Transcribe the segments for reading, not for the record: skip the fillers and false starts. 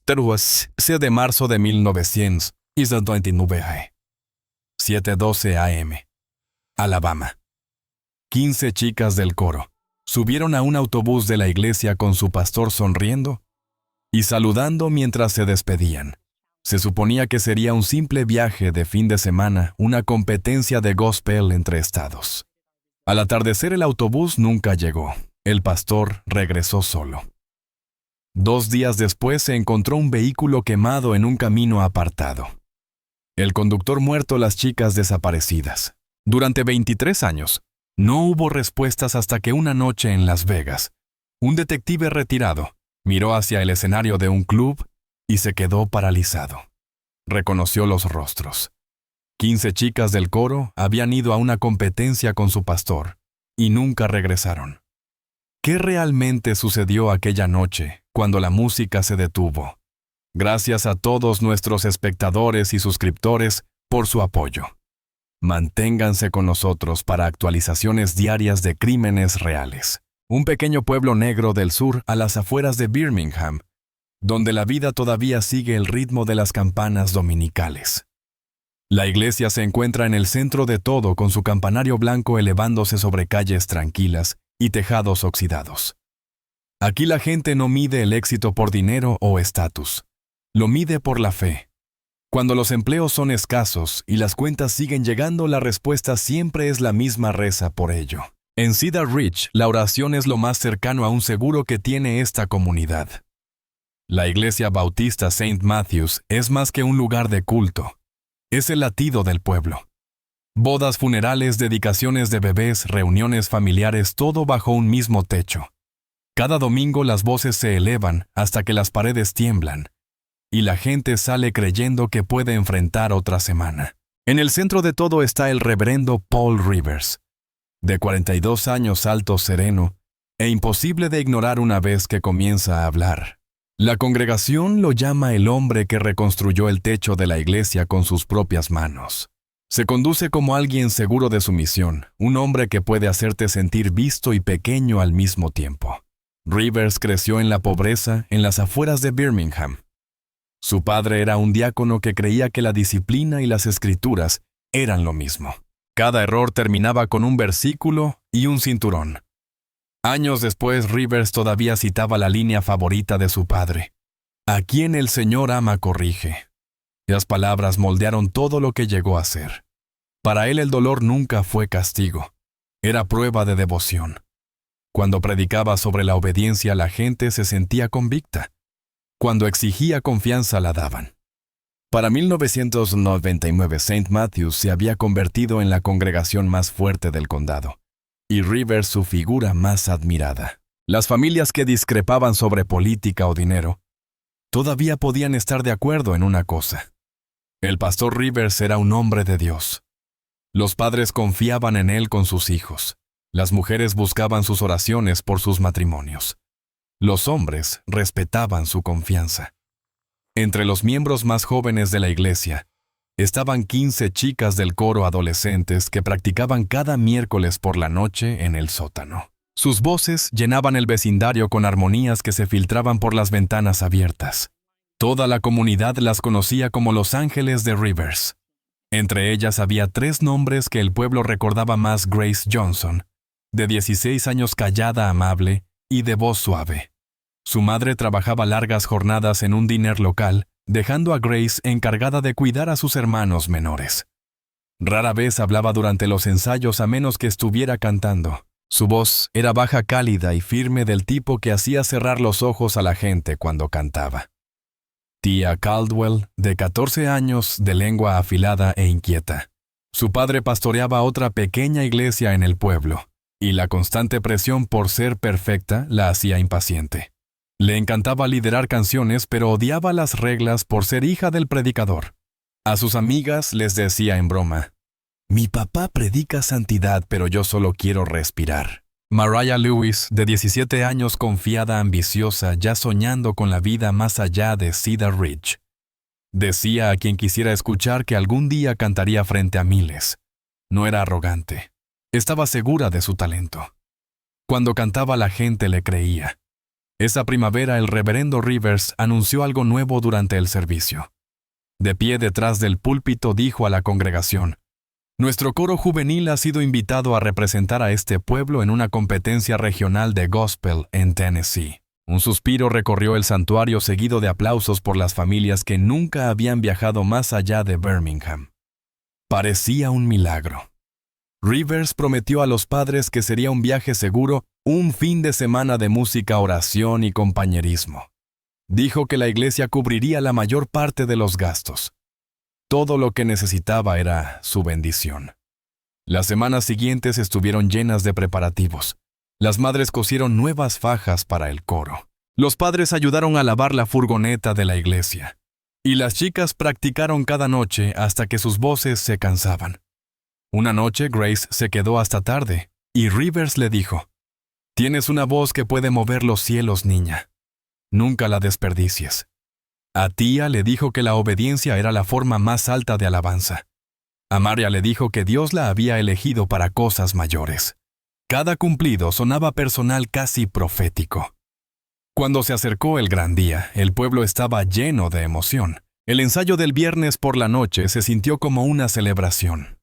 3 de marzo de 1929. 7:12 a.m. Alabama. 15 chicas del coro subieron a un autobús de la iglesia con su pastor sonriendo y saludando mientras se despedían. Se suponía que sería un simple viaje de fin de semana, una competencia de gospel entre estados. Al atardecer el autobús nunca llegó. El pastor regresó solo. 2 días después se encontró un vehículo quemado en un camino apartado. El conductor muerto, las chicas desaparecidas. Durante 23 años, no hubo respuestas hasta que una noche en Las Vegas, un detective retirado miró hacia el escenario de un club y se quedó paralizado. Reconoció los rostros. 15 chicas del coro habían ido a una competencia con su pastor y nunca regresaron. ¿Qué realmente sucedió aquella noche cuando la música se detuvo? Gracias a todos nuestros espectadores y suscriptores por su apoyo. Manténganse con nosotros para actualizaciones diarias de crímenes reales. Un pequeño pueblo negro del sur a las afueras de Birmingham, donde la vida todavía sigue el ritmo de las campanas dominicales. La iglesia se encuentra en el centro de todo, con su campanario blanco elevándose sobre calles tranquilas y tejados oxidados. Aquí la gente no mide el éxito por dinero o estatus. Lo mide por la fe. Cuando los empleos son escasos y las cuentas siguen llegando, la respuesta siempre es la misma: reza por ello. En Cedar Ridge, la oración es lo más cercano a un seguro que tiene esta comunidad. La iglesia bautista St. Matthews es más que un lugar de culto. Es el latido del pueblo. Bodas, funerales, dedicaciones de bebés, reuniones familiares, todo bajo un mismo techo. Cada domingo las voces se elevan hasta que las paredes tiemblan, y la gente sale creyendo que puede enfrentar otra semana. En el centro de todo está el reverendo Paul Rivers, de 42 años, alto, sereno, e imposible de ignorar una vez que comienza a hablar. La congregación lo llama el hombre que reconstruyó el techo de la iglesia con sus propias manos. Se conduce como alguien seguro de su misión, un hombre que puede hacerte sentir visto y pequeño al mismo tiempo. Rivers creció en la pobreza en las afueras de Birmingham. Su padre era un diácono que creía que la disciplina y las escrituras eran lo mismo. Cada error terminaba con un versículo y un cinturón. Años después, Rivers todavía citaba la línea favorita de su padre: «A quien el Señor ama, corrige». Las palabras moldearon todo lo que llegó a ser. Para él el dolor nunca fue castigo, era prueba de devoción. Cuando predicaba sobre la obediencia, la gente se sentía convicta. Cuando exigía confianza, la daban. Para 1999, St. Matthews se había convertido en la congregación más fuerte del condado, y Rivers su figura más admirada. Las familias que discrepaban sobre política o dinero todavía podían estar de acuerdo en una cosa: el pastor Rivers era un hombre de Dios. Los padres confiaban en él con sus hijos. Las mujeres buscaban sus oraciones por sus matrimonios. Los hombres respetaban su confianza. Entre los miembros más jóvenes de la iglesia estaban 15 chicas del coro adolescentes que practicaban cada miércoles por la noche en el sótano. Sus voces llenaban el vecindario con armonías que se filtraban por las ventanas abiertas. Toda la comunidad las conocía como los ángeles de Rivers. Entre ellas había 3 nombres que el pueblo recordaba más: Grace Johnson, de 16 años, callada, amable y de voz suave. Su madre trabajaba largas jornadas en un diner local, dejando a Grace encargada de cuidar a sus hermanos menores. Rara vez hablaba durante los ensayos a menos que estuviera cantando. Su voz era baja, cálida y firme, del tipo que hacía cerrar los ojos a la gente cuando cantaba. Tía Caldwell, de 14 años, de lengua afilada e inquieta. Su padre pastoreaba otra pequeña iglesia en el pueblo, y la constante presión por ser perfecta la hacía impaciente. Le encantaba liderar canciones, pero odiaba las reglas por ser hija del predicador. A sus amigas les decía en broma: «Mi papá predica santidad, pero yo solo quiero respirar». Mariah Lewis, de 17 años, confiada, ambiciosa, ya soñando con la vida más allá de Cedar Ridge. Decía a quien quisiera escuchar que algún día cantaría frente a miles. No era arrogante. Estaba segura de su talento. Cuando cantaba, la gente le creía. Esa primavera el reverendo Rivers anunció algo nuevo durante el servicio. De pie detrás del púlpito dijo a la congregación: «Nuestro coro juvenil ha sido invitado a representar a este pueblo en una competencia regional de gospel en Tennessee». Un suspiro recorrió el santuario seguido de aplausos por las familias que nunca habían viajado más allá de Birmingham. Parecía un milagro. Rivers prometió a los padres que sería un viaje seguro, un fin de semana de música, oración y compañerismo. Dijo que la iglesia cubriría la mayor parte de los gastos. Todo lo que necesitaba era su bendición. Las semanas siguientes estuvieron llenas de preparativos. Las madres cosieron nuevas fajas para el coro. Los padres ayudaron a lavar la furgoneta de la iglesia. Y las chicas practicaron cada noche hasta que sus voces se cansaban. Una noche Grace se quedó hasta tarde, y Rivers le dijo: «Tienes una voz que puede mover los cielos, niña. Nunca la desperdicies». A Tia le dijo que la obediencia era la forma más alta de alabanza. A Maria le dijo que Dios la había elegido para cosas mayores. Cada cumplido sonaba personal, casi profético. Cuando se acercó el gran día, el pueblo estaba lleno de emoción. El ensayo del viernes por la noche se sintió como una celebración.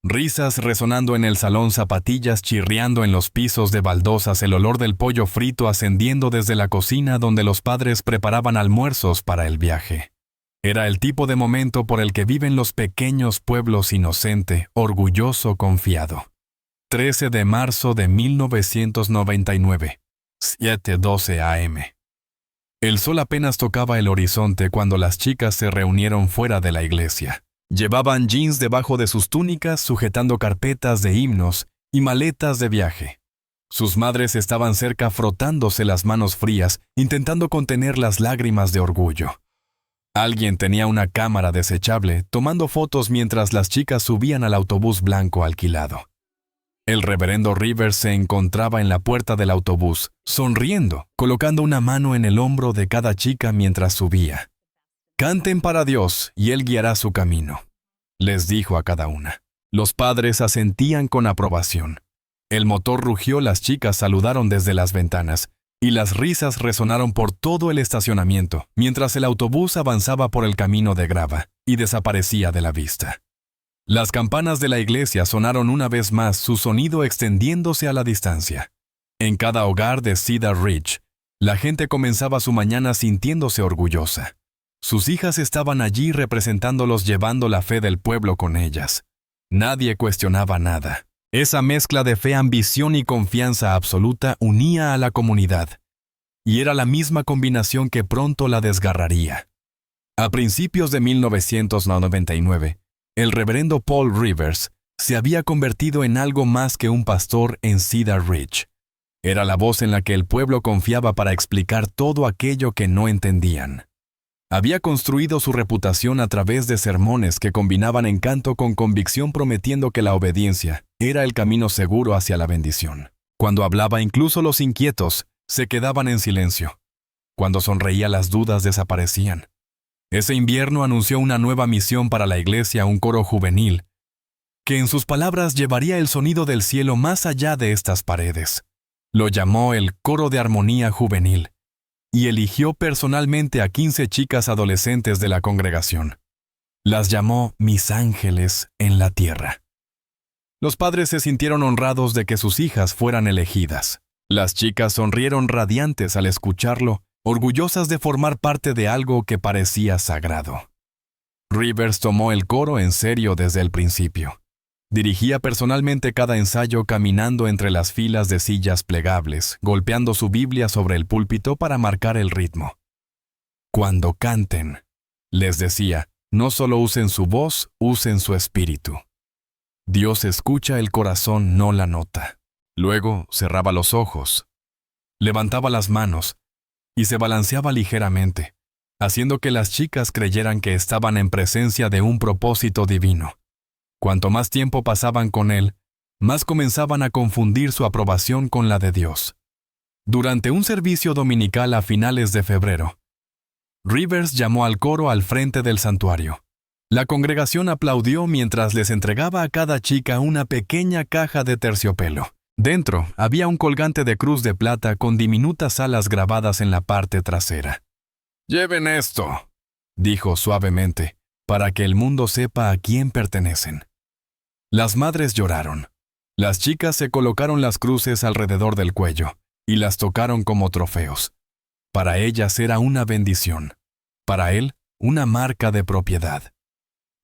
Risas resonando en el salón, zapatillas chirriando en los pisos de baldosas, el olor del pollo frito ascendiendo desde la cocina donde los padres preparaban almuerzos para el viaje. Era el tipo de momento por el que viven los pequeños pueblos: inocente, orgulloso, confiado. 13 de marzo de 1999, 7:12 a.m. El sol apenas tocaba el horizonte cuando las chicas se reunieron fuera de la iglesia. Llevaban jeans debajo de sus túnicas, sujetando carpetas de himnos y maletas de viaje. Sus madres estaban cerca frotándose las manos frías, intentando contener las lágrimas de orgullo. Alguien tenía una cámara desechable, tomando fotos mientras las chicas subían al autobús blanco alquilado. El reverendo Rivers se encontraba en la puerta del autobús, sonriendo, colocando una mano en el hombro de cada chica mientras subía. «Canten para Dios y Él guiará su camino», les dijo a cada una. Los padres asentían con aprobación. El motor rugió, las chicas saludaron desde las ventanas, y las risas resonaron por todo el estacionamiento, mientras el autobús avanzaba por el camino de grava y desaparecía de la vista. Las campanas de la iglesia sonaron una vez más, su sonido extendiéndose a la distancia. En cada hogar de Cedar Ridge, la gente comenzaba su mañana sintiéndose orgullosa. Sus hijas estaban allí representándolos, llevando la fe del pueblo con ellas. Nadie cuestionaba nada. Esa mezcla de fe, ambición y confianza absoluta unía a la comunidad, y era la misma combinación que pronto la desgarraría. A principios de 1999, el reverendo Paul Rivers se había convertido en algo más que un pastor en Cedar Ridge. Era la voz en la que el pueblo confiaba para explicar todo aquello que no entendían. Había construido su reputación a través de sermones que combinaban encanto con convicción, prometiendo que la obediencia era el camino seguro hacia la bendición. Cuando hablaba, incluso los inquietos se quedaban en silencio. Cuando sonreía, las dudas desaparecían. Ese invierno anunció una nueva misión para la iglesia, un coro juvenil, que en sus palabras llevaría el sonido del cielo más allá de estas paredes. Lo llamó el Coro de Armonía Juvenil, y eligió personalmente a 15 chicas adolescentes de la congregación. Las llamó Mis Ángeles en la Tierra. Los padres se sintieron honrados de que sus hijas fueran elegidas. Las chicas sonrieron radiantes al escucharlo, orgullosas de formar parte de algo que parecía sagrado. Rivers tomó el coro en serio desde el principio. Dirigía personalmente cada ensayo, caminando entre las filas de sillas plegables, golpeando su Biblia sobre el púlpito para marcar el ritmo. «Cuando canten», les decía, «no solo usen su voz, usen su espíritu. Dios escucha el corazón, no la nota». Luego cerraba los ojos, levantaba las manos y se balanceaba ligeramente, haciendo que las chicas creyeran que estaban en presencia de un propósito divino. Cuanto más tiempo pasaban con él, más comenzaban a confundir su aprobación con la de Dios. Durante un servicio dominical a finales de febrero, Rivers llamó al coro al frente del santuario. La congregación aplaudió mientras les entregaba a cada chica una pequeña caja de terciopelo. Dentro había un colgante de cruz de plata con diminutas alas grabadas en la parte trasera. «Lleven esto», dijo suavemente, «para que el mundo sepa a quién pertenecen». Las madres lloraron. Las chicas se colocaron las cruces alrededor del cuello y las tocaron como trofeos. Para ellas era una bendición. Para él, una marca de propiedad.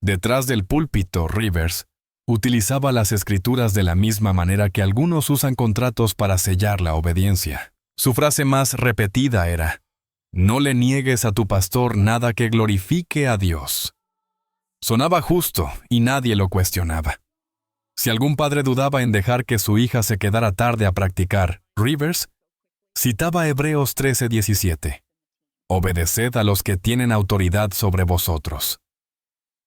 Detrás del púlpito, Rivers utilizaba las escrituras de la misma manera que algunos usan contratos para sellar la obediencia. Su frase más repetida era: «No le niegues a tu pastor nada que glorifique a Dios». Sonaba justo y nadie lo cuestionaba. Si algún padre dudaba en dejar que su hija se quedara tarde a practicar, Rivers citaba Hebreos 13:17. «Obedeced a los que tienen autoridad sobre vosotros».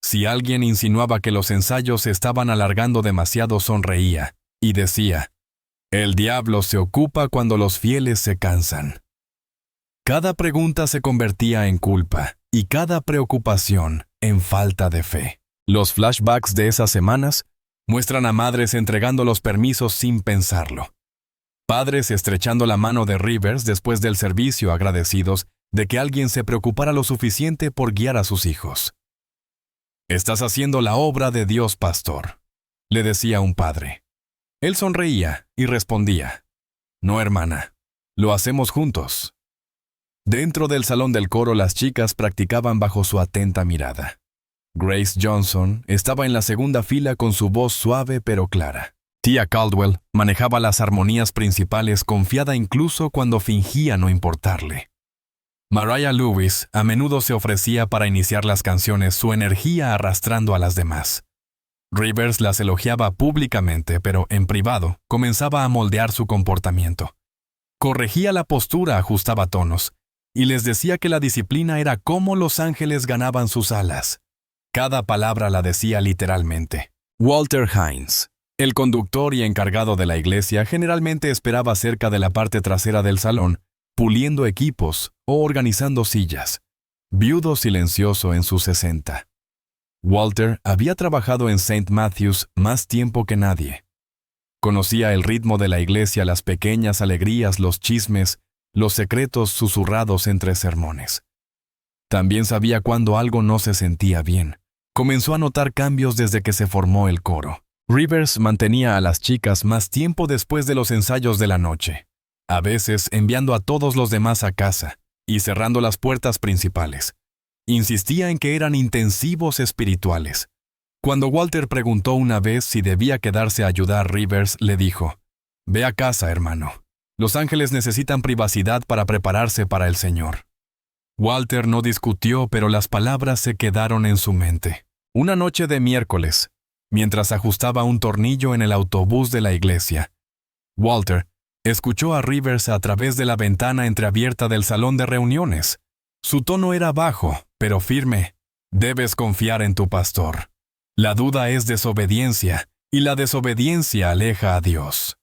Si alguien insinuaba que los ensayos se estaban alargando demasiado, sonreía y decía: «El diablo se ocupa cuando los fieles se cansan». Cada pregunta se convertía en culpa y cada preocupación en falta de fe. Los flashbacks de esas semanas muestran a madres entregando los permisos sin pensarlo. Padres estrechando la mano de Rivers después del servicio, agradecidos de que alguien se preocupara lo suficiente por guiar a sus hijos. «Estás haciendo la obra de Dios, pastor», le decía un padre. Él sonreía y respondía: «No, hermana, lo hacemos juntos». Dentro del salón del coro, las chicas practicaban bajo su atenta mirada. Grace Johnson estaba en la segunda fila con su voz suave pero clara. Tía Caldwell manejaba las armonías principales, confiada incluso cuando fingía no importarle. Mariah Lewis a menudo se ofrecía para iniciar las canciones, su energía arrastrando a las demás. Rivers las elogiaba públicamente, pero en privado comenzaba a moldear su comportamiento. Corregía la postura, ajustaba tonos, y les decía que la disciplina era cómo los ángeles ganaban sus alas. Cada palabra la decía literalmente. Walter Hines, el conductor y encargado de la iglesia, generalmente esperaba cerca de la parte trasera del salón, puliendo equipos o organizando sillas, viudo silencioso en sus 60. Walter había trabajado en St. Matthews más tiempo que nadie. Conocía el ritmo de la iglesia, las pequeñas alegrías, los chismes, los secretos susurrados entre sermones. También sabía cuando algo no se sentía bien. Comenzó a notar cambios desde que se formó el coro. Rivers mantenía a las chicas más tiempo después de los ensayos de la noche, a veces enviando a todos los demás a casa y cerrando las puertas principales. Insistía en que eran intensivos espirituales. Cuando Walter preguntó una vez si debía quedarse a ayudar, Rivers le dijo: «Ve a casa, hermano. Los ángeles necesitan privacidad para prepararse para el Señor». Walter no discutió, pero las palabras se quedaron en su mente. Una noche de miércoles, mientras ajustaba un tornillo en el autobús de la iglesia, Walter escuchó a Rivers a través de la ventana entreabierta del salón de reuniones. Su tono era bajo, pero firme. «Debes confiar en tu pastor. La duda es desobediencia, y la desobediencia aleja a Dios».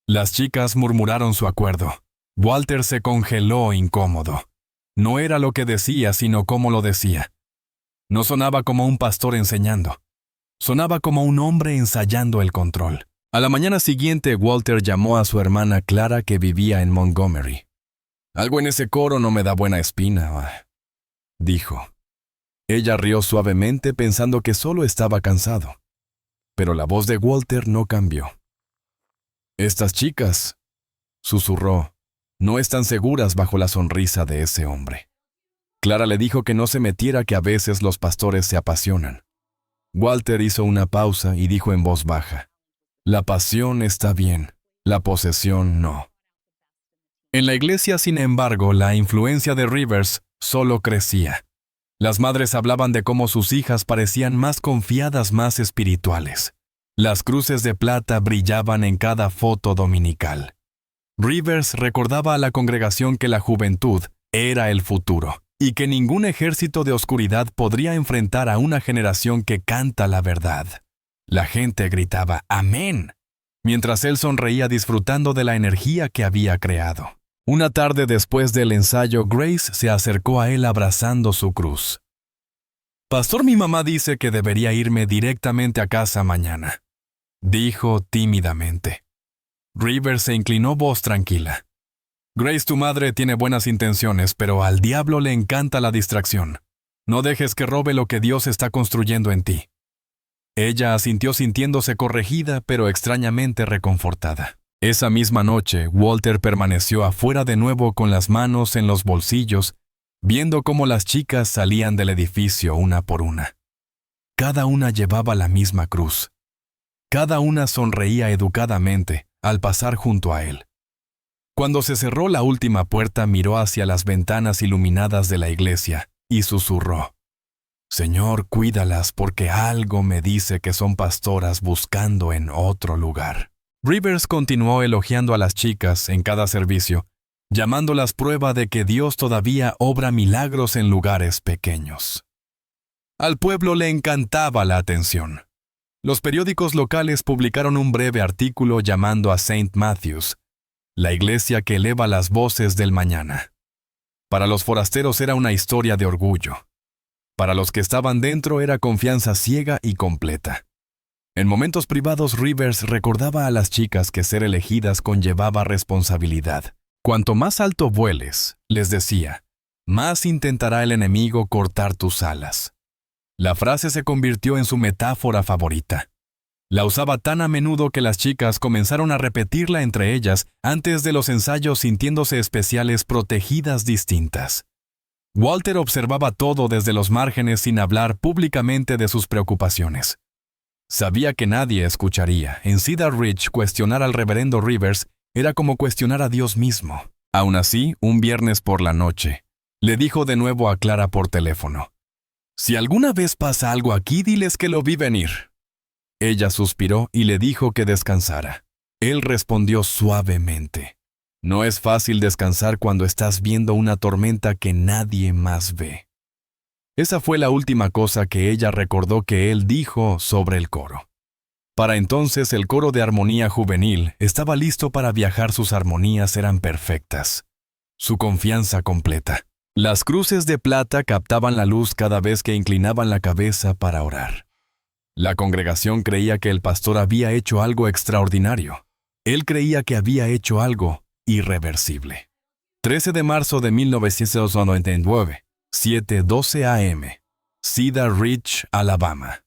Las chicas murmuraron su acuerdo. Walter se congeló incómodo. No era lo que decía, sino cómo lo decía. No sonaba como un pastor enseñando. Sonaba como un hombre ensayando el control. A la mañana siguiente, Walter llamó a su hermana Clara, que vivía en Montgomery. «Algo en ese coro no me da buena espina», dijo. Ella rió suavemente pensando que solo estaba cansado. Pero la voz de Walter no cambió. «Estas chicas», susurró, «no están seguras bajo la sonrisa de ese hombre». Clara le dijo que no se metiera, que a veces los pastores se apasionan. Walter hizo una pausa y dijo en voz baja: «La pasión está bien, la posesión no». En la iglesia, sin embargo, la influencia de Rivers solo crecía. Las madres hablaban de cómo sus hijas parecían más confiadas, más espirituales. Las cruces de plata brillaban en cada foto dominical. Rivers recordaba a la congregación que la juventud era el futuro y que ningún ejército de oscuridad podría enfrentar a una generación que canta la verdad. La gente gritaba «Amén», mientras él sonreía disfrutando de la energía que había creado. Una tarde después del ensayo, Grace se acercó a él abrazando su cruz. «Pastor, mi mamá dice que debería irme directamente a casa mañana», dijo tímidamente. Rivers se inclinó voz tranquila. Grace, tu madre tiene buenas intenciones, pero al diablo le encanta la distracción. No dejes que robe lo que Dios está construyendo en ti. Ella asintió sintiéndose corregida, pero extrañamente reconfortada. Esa misma noche, Walter permaneció afuera de nuevo con las manos en los bolsillos, viendo cómo las chicas salían del edificio una por una. Cada una llevaba la misma cruz. Cada una sonreía educadamente al pasar junto a él. Cuando se cerró la última puerta, miró hacia las ventanas iluminadas de la iglesia y susurró: Señor, cuídalas porque algo me dice que son pastoras buscando en otro lugar. Rivers continuó elogiando a las chicas en cada servicio, llamándolas prueba de que Dios todavía obra milagros en lugares pequeños. Al pueblo le encantaba la atención. Los periódicos locales publicaron un breve artículo llamando a St. Matthews, la iglesia que eleva las voces del mañana. Para los forasteros era una historia de orgullo. Para los que estaban dentro era confianza ciega y completa. En momentos privados, Rivers recordaba a las chicas que ser elegidas conllevaba responsabilidad. Cuanto más alto vueles, les decía, más intentará el enemigo cortar tus alas. La frase se convirtió en su metáfora favorita. La usaba tan a menudo que las chicas comenzaron a repetirla entre ellas antes de los ensayos, sintiéndose especiales, protegidas, distintas. Walter observaba todo desde los márgenes sin hablar públicamente de sus preocupaciones. Sabía que nadie escucharía. En Cedar Ridge, cuestionar al reverendo Rivers era como cuestionar a Dios mismo. Aún así, un viernes por la noche, le dijo de nuevo a Clara por teléfono: «Si alguna vez pasa algo aquí, diles que lo vi venir». Ella suspiró y le dijo que descansara. Él respondió suavemente: «No es fácil descansar cuando estás viendo una tormenta que nadie más ve». Esa fue la última cosa que ella recordó que él dijo sobre el coro. Para entonces el coro de armonía juvenil estaba listo para viajar, sus armonías eran perfectas. Su confianza completa. Las cruces de plata captaban la luz cada vez que inclinaban la cabeza para orar. La congregación creía que el pastor había hecho algo extraordinario. Él creía que había hecho algo irreversible. 13 de marzo de 1999, 7:12 a.m. Cedar Ridge, Alabama.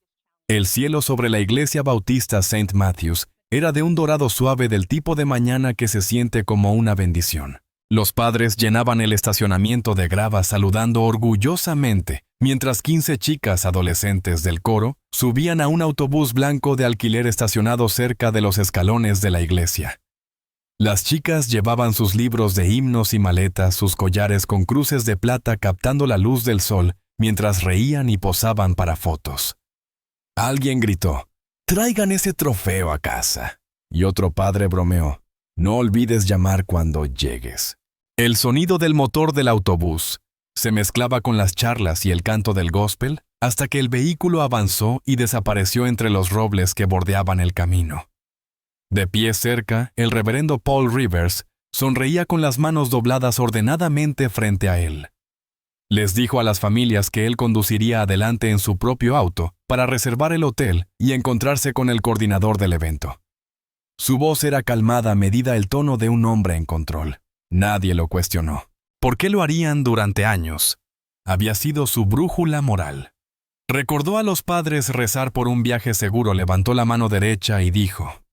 El cielo sobre la iglesia bautista St. Matthews era de un dorado suave, del tipo de mañana que se siente como una bendición. Los padres llenaban el estacionamiento de grava saludando orgullosamente, mientras 15 chicas adolescentes del coro subían a un autobús blanco de alquiler estacionado cerca de los escalones de la iglesia. Las chicas llevaban sus libros de himnos y maletas, sus collares con cruces de plata captando la luz del sol, mientras reían y posaban para fotos. Alguien gritó: «Traigan ese trofeo a casa». Y otro padre bromeó: «No olvides llamar cuando llegues». El sonido del motor del autobús se mezclaba con las charlas y el canto del gospel hasta que el vehículo avanzó y desapareció entre los robles que bordeaban el camino. De pie cerca, el reverendo Paul Rivers sonreía con las manos dobladas ordenadamente frente a él. Les dijo a las familias que él conduciría adelante en su propio auto para reservar el hotel y encontrarse con el coordinador del evento. Su voz era calmada, medida, el tono de un hombre en control. Nadie lo cuestionó. ¿Por qué lo harían durante años? Había sido su brújula moral. Recordó a los padres rezar por un viaje seguro, levantó la mano derecha y dijo: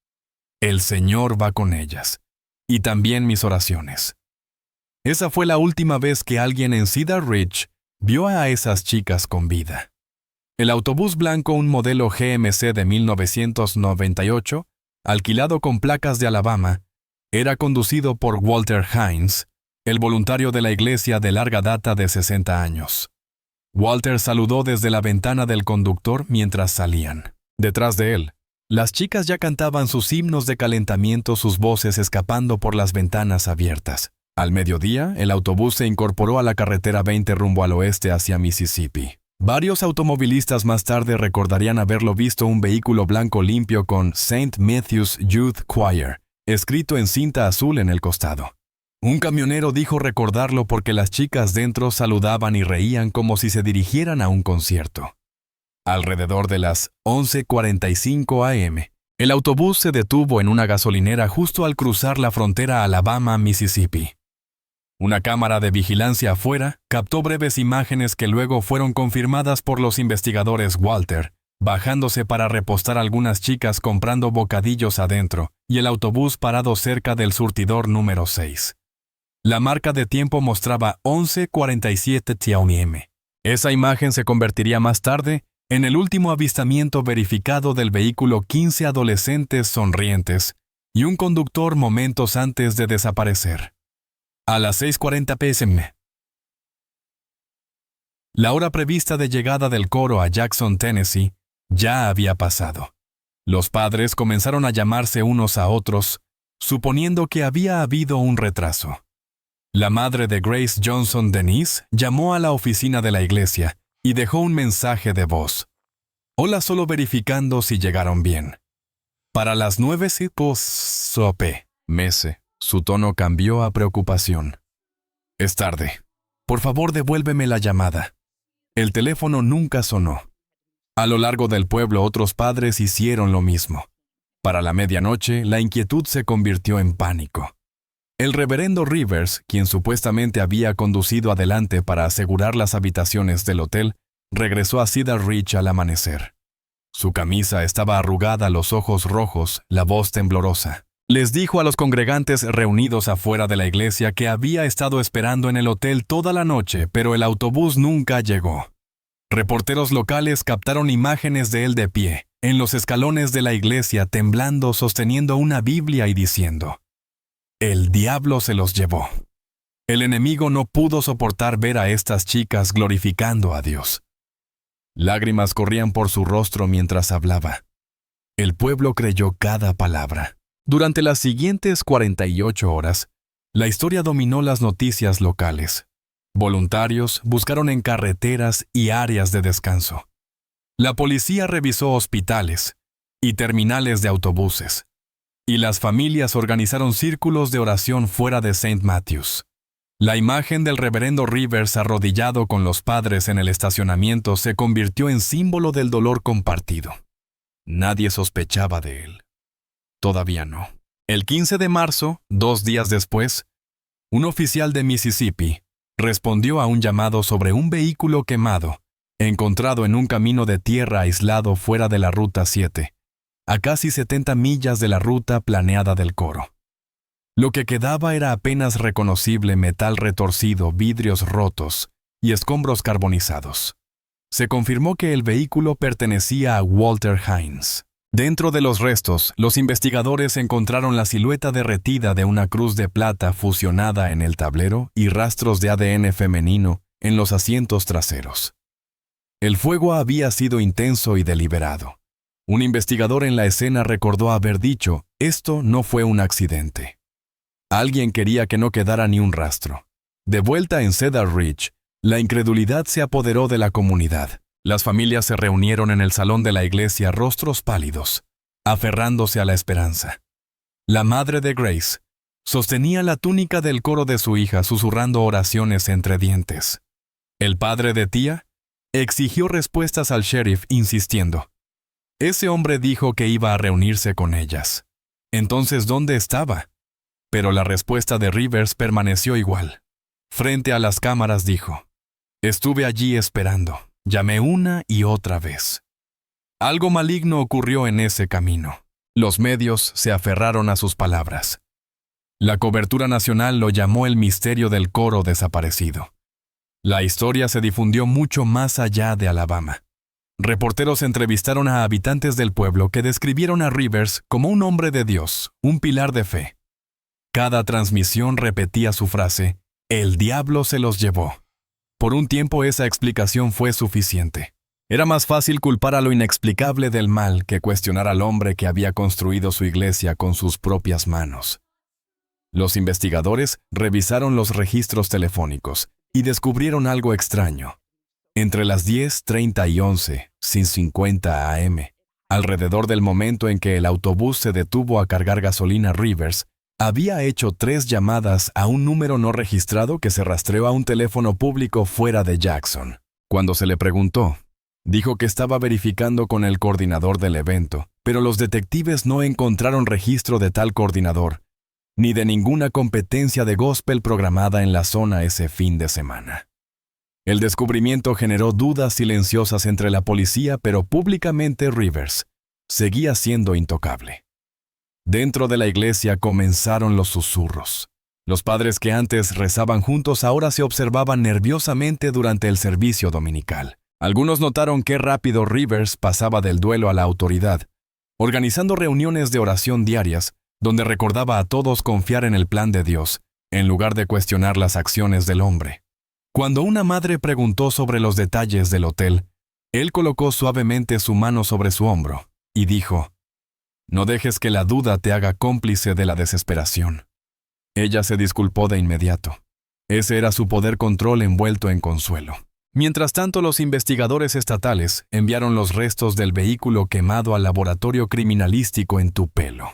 «El Señor va con ellas, y también mis oraciones». Esa fue la última vez que alguien en Cedar Ridge vio a esas chicas con vida. El autobús blanco, un modelo GMC de 1998, alquilado con placas de Alabama, era conducido por Walter Hines, el voluntario de la iglesia de larga data de 60 años. Walter saludó desde la ventana del conductor mientras salían. Detrás de él, las chicas ya cantaban sus himnos de calentamiento, sus voces escapando por las ventanas abiertas. Al mediodía, el autobús se incorporó a la carretera 20 rumbo al oeste hacia Mississippi. Varios automovilistas más tarde recordarían haberlo visto, un vehículo blanco limpio con St. Matthew's Youth Choir escrito en cinta azul en el costado. Un camionero dijo recordarlo porque las chicas dentro saludaban y reían como si se dirigieran a un concierto. Alrededor de las 11:45 a.m., El autobús se detuvo en una gasolinera justo al cruzar la frontera Alabama-Mississippi. Una cámara de vigilancia afuera captó breves imágenes que luego fueron confirmadas por los investigadores Walter, bajándose para repostar algunas chicas comprando bocadillos adentro, y el autobús parado cerca del surtidor número 6. La marca de tiempo mostraba 11:47 TM. Esa imagen se convertiría más tarde en el último avistamiento verificado del vehículo 15 adolescentes sonrientes y un conductor momentos antes de desaparecer. A las 6:40 p.m. La hora prevista de llegada del coro a Jackson, Tennessee, ya había pasado. Los padres comenzaron a llamarse unos a otros, suponiendo que había habido un retraso. La madre de Grace Johnson, Denise, llamó a la oficina de la iglesia y dejó un mensaje de voz. Hola, solo verificando si llegaron bien. Para las 9:00 p.m. Su tono cambió a preocupación. Es tarde. Por favor, devuélveme la llamada. El teléfono nunca sonó. A lo largo del pueblo otros padres hicieron lo mismo. Para la medianoche, la inquietud se convirtió en pánico. El reverendo Rivers, quien supuestamente había conducido adelante para asegurar las habitaciones del hotel, regresó a Cedar Ridge al amanecer. Su camisa estaba arrugada, los ojos rojos, la voz temblorosa. Les dijo a los congregantes reunidos afuera de la iglesia que había estado esperando en el hotel toda la noche, pero el autobús nunca llegó. Reporteros locales captaron imágenes de él de pie, en los escalones de la iglesia, temblando, sosteniendo una Biblia y diciendo: «El diablo se los llevó». El enemigo no pudo soportar ver a estas chicas glorificando a Dios. Lágrimas corrían por su rostro mientras hablaba. El pueblo creyó cada palabra. Durante las siguientes 48 horas, la historia dominó las noticias locales. Voluntarios buscaron en carreteras y áreas de descanso. La policía revisó hospitales y terminales de autobuses, y las familias organizaron círculos de oración fuera de St. Matthews. La imagen del reverendo Rivers arrodillado con los padres en el estacionamiento se convirtió en símbolo del dolor compartido. Nadie sospechaba de él. Todavía no. El 15 de marzo, 2 días después, un oficial de Mississippi respondió a un llamado sobre un vehículo quemado, encontrado en un camino de tierra aislado fuera de la Ruta 7, a casi 70 millas de la ruta planeada del coro. Lo que quedaba era apenas reconocible metal retorcido, vidrios rotos y escombros carbonizados. Se confirmó que el vehículo pertenecía a Walter Hines. Dentro de los restos, los investigadores encontraron la silueta derretida de una cruz de plata fusionada en el tablero y rastros de ADN femenino en los asientos traseros. El fuego había sido intenso y deliberado. Un investigador en la escena recordó haber dicho: «Esto no fue un accidente». Alguien quería que no quedara ni un rastro. De vuelta en Cedar Ridge, la incredulidad se apoderó de la comunidad. Las familias se reunieron en el salón de la iglesia, rostros pálidos, aferrándose a la esperanza. La madre de Grace sostenía la túnica del coro de su hija, susurrando oraciones entre dientes. El padre de Tía exigió respuestas al sheriff, insistiendo. Ese hombre dijo que iba a reunirse con ellas. Entonces, ¿dónde estaba? Pero la respuesta de Rivers permaneció igual. Frente a las cámaras dijo: «Estuve allí esperando. Llamé una y otra vez». Algo maligno ocurrió en ese camino. Los medios se aferraron a sus palabras. La cobertura nacional lo llamó el misterio del coro desaparecido. La historia se difundió mucho más allá de Alabama. Reporteros entrevistaron a habitantes del pueblo que describieron a Rivers como un hombre de Dios, un pilar de fe. Cada transmisión repetía su frase: «El diablo se los llevó». Por un tiempo esa explicación fue suficiente. Era más fácil culpar a lo inexplicable del mal que cuestionar al hombre que había construido su iglesia con sus propias manos. Los investigadores revisaron los registros telefónicos y descubrieron algo extraño. Entre las 10:30 y 11:50 a.m., alrededor del momento en que el autobús se detuvo a cargar gasolina, Rivers había hecho 3 llamadas a un número no registrado que se rastreó a un teléfono público fuera de Jackson. Cuando se le preguntó Dijo que estaba verificando con el coordinador del evento, pero los detectives no encontraron registro de tal coordinador, ni de ninguna competencia de gospel programada en la zona ese fin de semana. El descubrimiento generó dudas silenciosas entre la policía, pero públicamente Rivers seguía siendo intocable. Dentro de la iglesia comenzaron los susurros. Los padres que antes rezaban juntos ahora se observaban nerviosamente durante el servicio dominical. Algunos notaron qué rápido Rivers pasaba del duelo a la autoridad, organizando reuniones de oración diarias, donde recordaba a todos confiar en el plan de Dios, en lugar de cuestionar las acciones del hombre. Cuando una madre preguntó sobre los detalles del hotel, él colocó suavemente su mano sobre su hombro y dijo: «No dejes que la duda te haga cómplice de la desesperación». Ella se disculpó de inmediato. Ese era su poder control envuelto en consuelo. Mientras tanto, los investigadores estatales enviaron los restos del vehículo quemado al laboratorio criminalístico en Tupelo.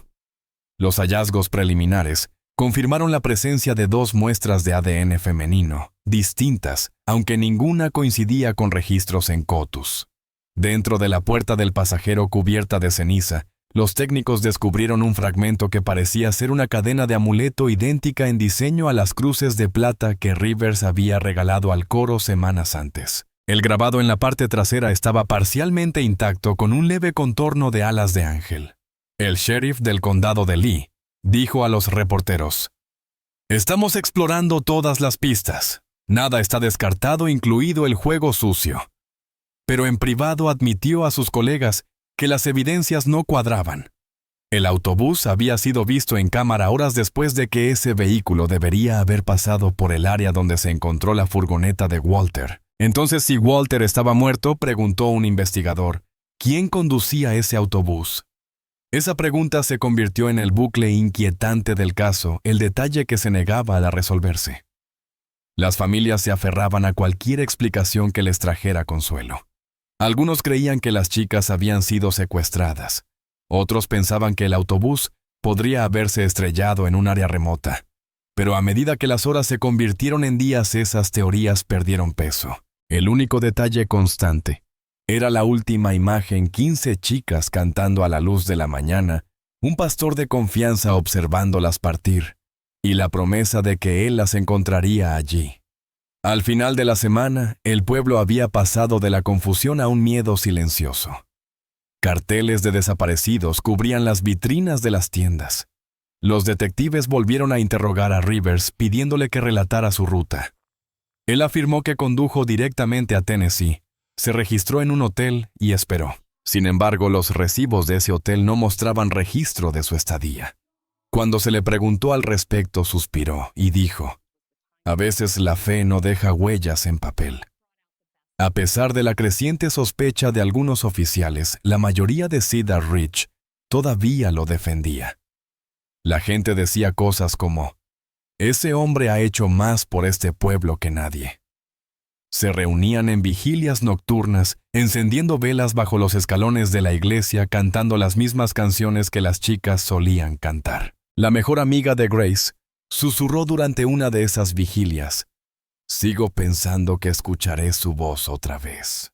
Los hallazgos preliminares confirmaron la presencia de 2 muestras de ADN femenino, distintas, aunque ninguna coincidía con registros en Cotus. Dentro de la puerta del pasajero cubierta de ceniza, los técnicos descubrieron un fragmento que parecía ser una cadena de amuleto idéntica en diseño a las cruces de plata que Rivers había regalado al coro semanas antes. El grabado en la parte trasera estaba parcialmente intacto con un leve contorno de alas de ángel. El sheriff del condado de Lee dijo a los reporteros: «Estamos explorando todas las pistas. Nada está descartado, incluido el juego sucio». Pero en privado admitió a sus colegas que las evidencias no cuadraban. El autobús había sido visto en cámara horas después de que ese vehículo debería haber pasado por el área donde se encontró la furgoneta de Walter. Entonces, si Walter estaba muerto, preguntó un investigador, ¿quién conducía ese autobús? Esa pregunta se convirtió en el bucle inquietante del caso, el detalle que se negaba a resolverse. Las familias se aferraban a cualquier explicación que les trajera consuelo. Algunos creían que las chicas habían sido secuestradas. Otros pensaban que el autobús podría haberse estrellado en un área remota. Pero a medida que las horas se convirtieron en días, esas teorías perdieron peso. El único detalle constante era la última imagen: 15 chicas cantando a la luz de la mañana, un pastor de confianza observándolas partir, y la promesa de que él las encontraría allí. Al final de la semana, el pueblo había pasado de la confusión a un miedo silencioso. Carteles de desaparecidos cubrían las vitrinas de las tiendas. Los detectives volvieron a interrogar a Rivers pidiéndole que relatara su ruta. Él afirmó que condujo directamente a Tennessee, se registró en un hotel y esperó. Sin embargo, los recibos de ese hotel no mostraban registro de su estadía. Cuando se le preguntó al respecto, suspiró y dijo: «A veces la fe no deja huellas en papel». A pesar de la creciente sospecha de algunos oficiales, la mayoría de Cedar Ridge todavía lo defendía. La gente decía cosas como: «Ese hombre ha hecho más por este pueblo que nadie». Se reunían en vigilias nocturnas, encendiendo velas bajo los escalones de la iglesia, cantando las mismas canciones que las chicas solían cantar. La mejor amiga de Grace susurró durante una de esas vigilias: «Sigo pensando que escucharé su voz otra vez».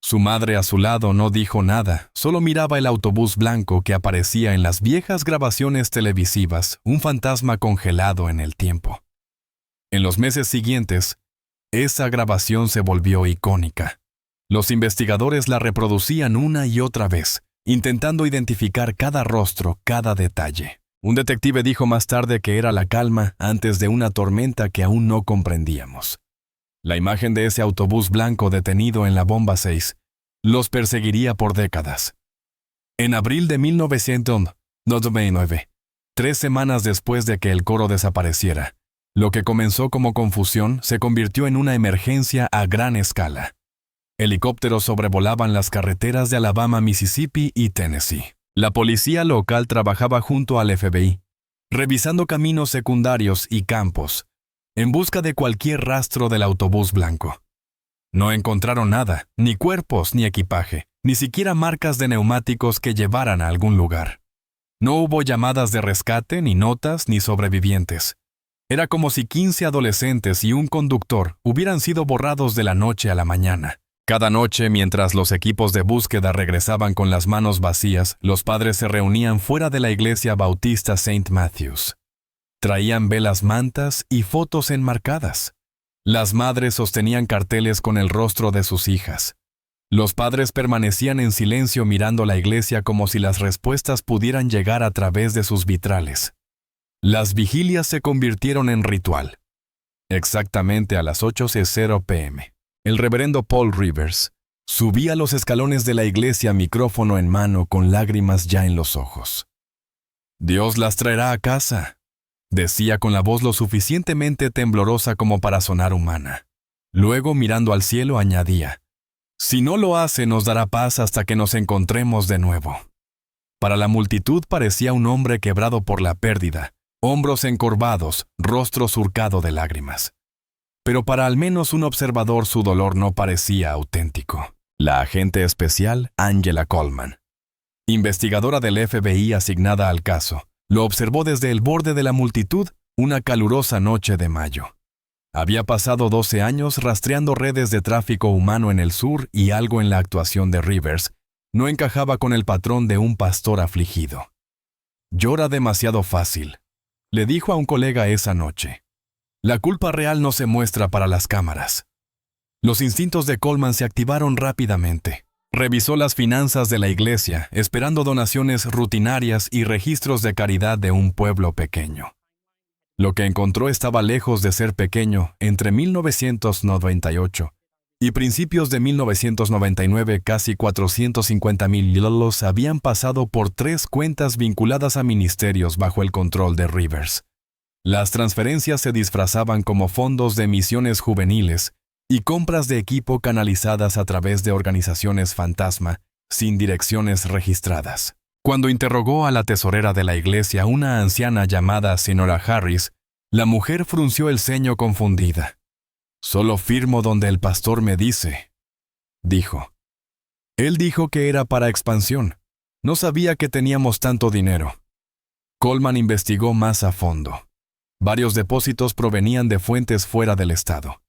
Su madre a su lado no dijo nada, solo miraba el autobús blanco que aparecía en las viejas grabaciones televisivas, un fantasma congelado en el tiempo. En los meses siguientes, esa grabación se volvió icónica. Los investigadores la reproducían una y otra vez, intentando identificar cada rostro, cada detalle. Un detective dijo más tarde que era la calma antes de una tormenta que aún no comprendíamos. La imagen de ese autobús blanco detenido en la Bomba 6 los perseguiría por décadas. En abril de 1999, 3 semanas después de que el coro desapareciera, lo que comenzó como confusión se convirtió en una emergencia a gran escala. Helicópteros sobrevolaban las carreteras de Alabama, Mississippi y Tennessee. La policía local trabajaba junto al FBI, revisando caminos secundarios y campos, en busca de cualquier rastro del autobús blanco. No encontraron nada, ni cuerpos ni equipaje, ni siquiera marcas de neumáticos que llevaran a algún lugar. No hubo llamadas de rescate, ni notas, ni sobrevivientes. Era como si 15 adolescentes y un conductor hubieran sido borrados de la noche a la mañana. Cada noche, mientras los equipos de búsqueda regresaban con las manos vacías, los padres se reunían fuera de la iglesia bautista St. Matthews. Traían velas mantas y fotos enmarcadas. Las madres sostenían carteles con el rostro de sus hijas. Los padres permanecían en silencio mirando la iglesia como si las respuestas pudieran llegar a través de sus vitrales. Las vigilias se convirtieron en ritual. Exactamente a las 8:00 p.m. El reverendo Paul Rivers subía los escalones de la iglesia micrófono en mano con lágrimas ya en los ojos. «Dios las traerá a casa», decía con la voz lo suficientemente temblorosa como para sonar humana. Luego, mirando al cielo, añadía, «Si no lo hace, nos dará paz hasta que nos encontremos de nuevo». Para la multitud parecía un hombre quebrado por la pérdida, hombros encorvados, rostro surcado de lágrimas. Pero para al menos un observador su dolor no parecía auténtico. La agente especial Angela Coleman, investigadora del FBI asignada al caso, lo observó desde el borde de la multitud una calurosa noche de mayo. Había pasado 12 años rastreando redes de tráfico humano en el sur y algo en la actuación de Rivers no encajaba con el patrón de un pastor afligido. «Llora demasiado fácil», le dijo a un colega esa noche. «La culpa real no se muestra para las cámaras». Los instintos de Coleman se activaron rápidamente. Revisó las finanzas de la iglesia, esperando donaciones rutinarias y registros de caridad de un pueblo pequeño. Lo que encontró estaba lejos de ser pequeño. Entre 1998 y principios de 1999, casi 450,000 $, habían pasado por 3 cuentas vinculadas a ministerios bajo el control de Rivers. Las transferencias se disfrazaban como fondos de misiones juveniles y compras de equipo canalizadas a través de organizaciones fantasma, sin direcciones registradas. Cuando interrogó a la tesorera de la iglesia, una anciana llamada señora Harris, la mujer frunció el ceño confundida. «Solo firmo donde el pastor me dice», dijo. «Él dijo que era para expansión. No sabía que teníamos tanto dinero». Coleman investigó más a fondo. Varios depósitos provenían de fuentes fuera del estado.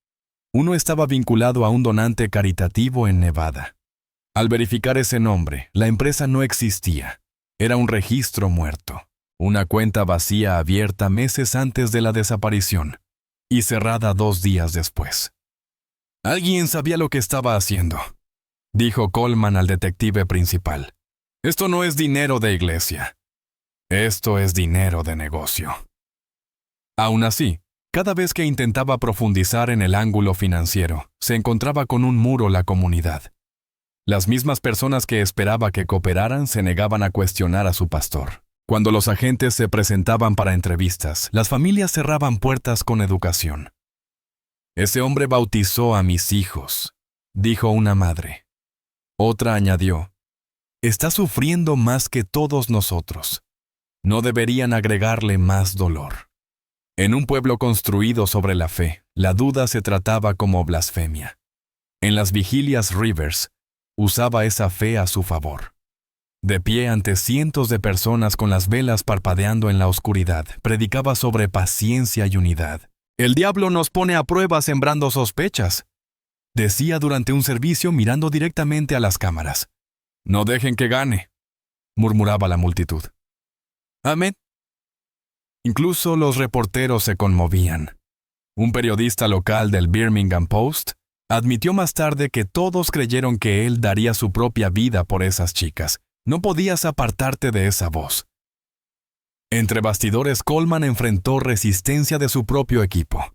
Uno estaba vinculado a un donante caritativo en Nevada. Al verificar ese nombre, la empresa no existía. Era un registro muerto. Una cuenta vacía abierta meses antes de la desaparición y cerrada 2 días después. «Alguien sabía lo que estaba haciendo», dijo Coleman al detective principal. «Esto no es dinero de iglesia. Esto es dinero de negocio». Aún así, cada vez que intentaba profundizar en el ángulo financiero, se encontraba con un muro la comunidad. Las mismas personas que esperaba que cooperaran se negaban a cuestionar a su pastor. Cuando los agentes se presentaban para entrevistas, las familias cerraban puertas con educación. «Ese hombre bautizó a mis hijos», dijo una madre. Otra añadió, «Está sufriendo más que todos nosotros. No deberían agregarle más dolor». En un pueblo construido sobre la fe, la duda se trataba como blasfemia. En las vigilias Rivers usaba esa fe a su favor. De pie ante cientos de personas con las velas parpadeando en la oscuridad, predicaba sobre paciencia y unidad. «El diablo nos pone a prueba sembrando sospechas», decía durante un servicio mirando directamente a las cámaras. «No dejen que gane», murmuraba la multitud. «Amén». Incluso los reporteros se conmovían. Un periodista local del Birmingham Post admitió más tarde que todos creyeron que él daría su propia vida por esas chicas. No podías apartarte de esa voz. Entre bastidores, Coleman enfrentó resistencia de su propio equipo.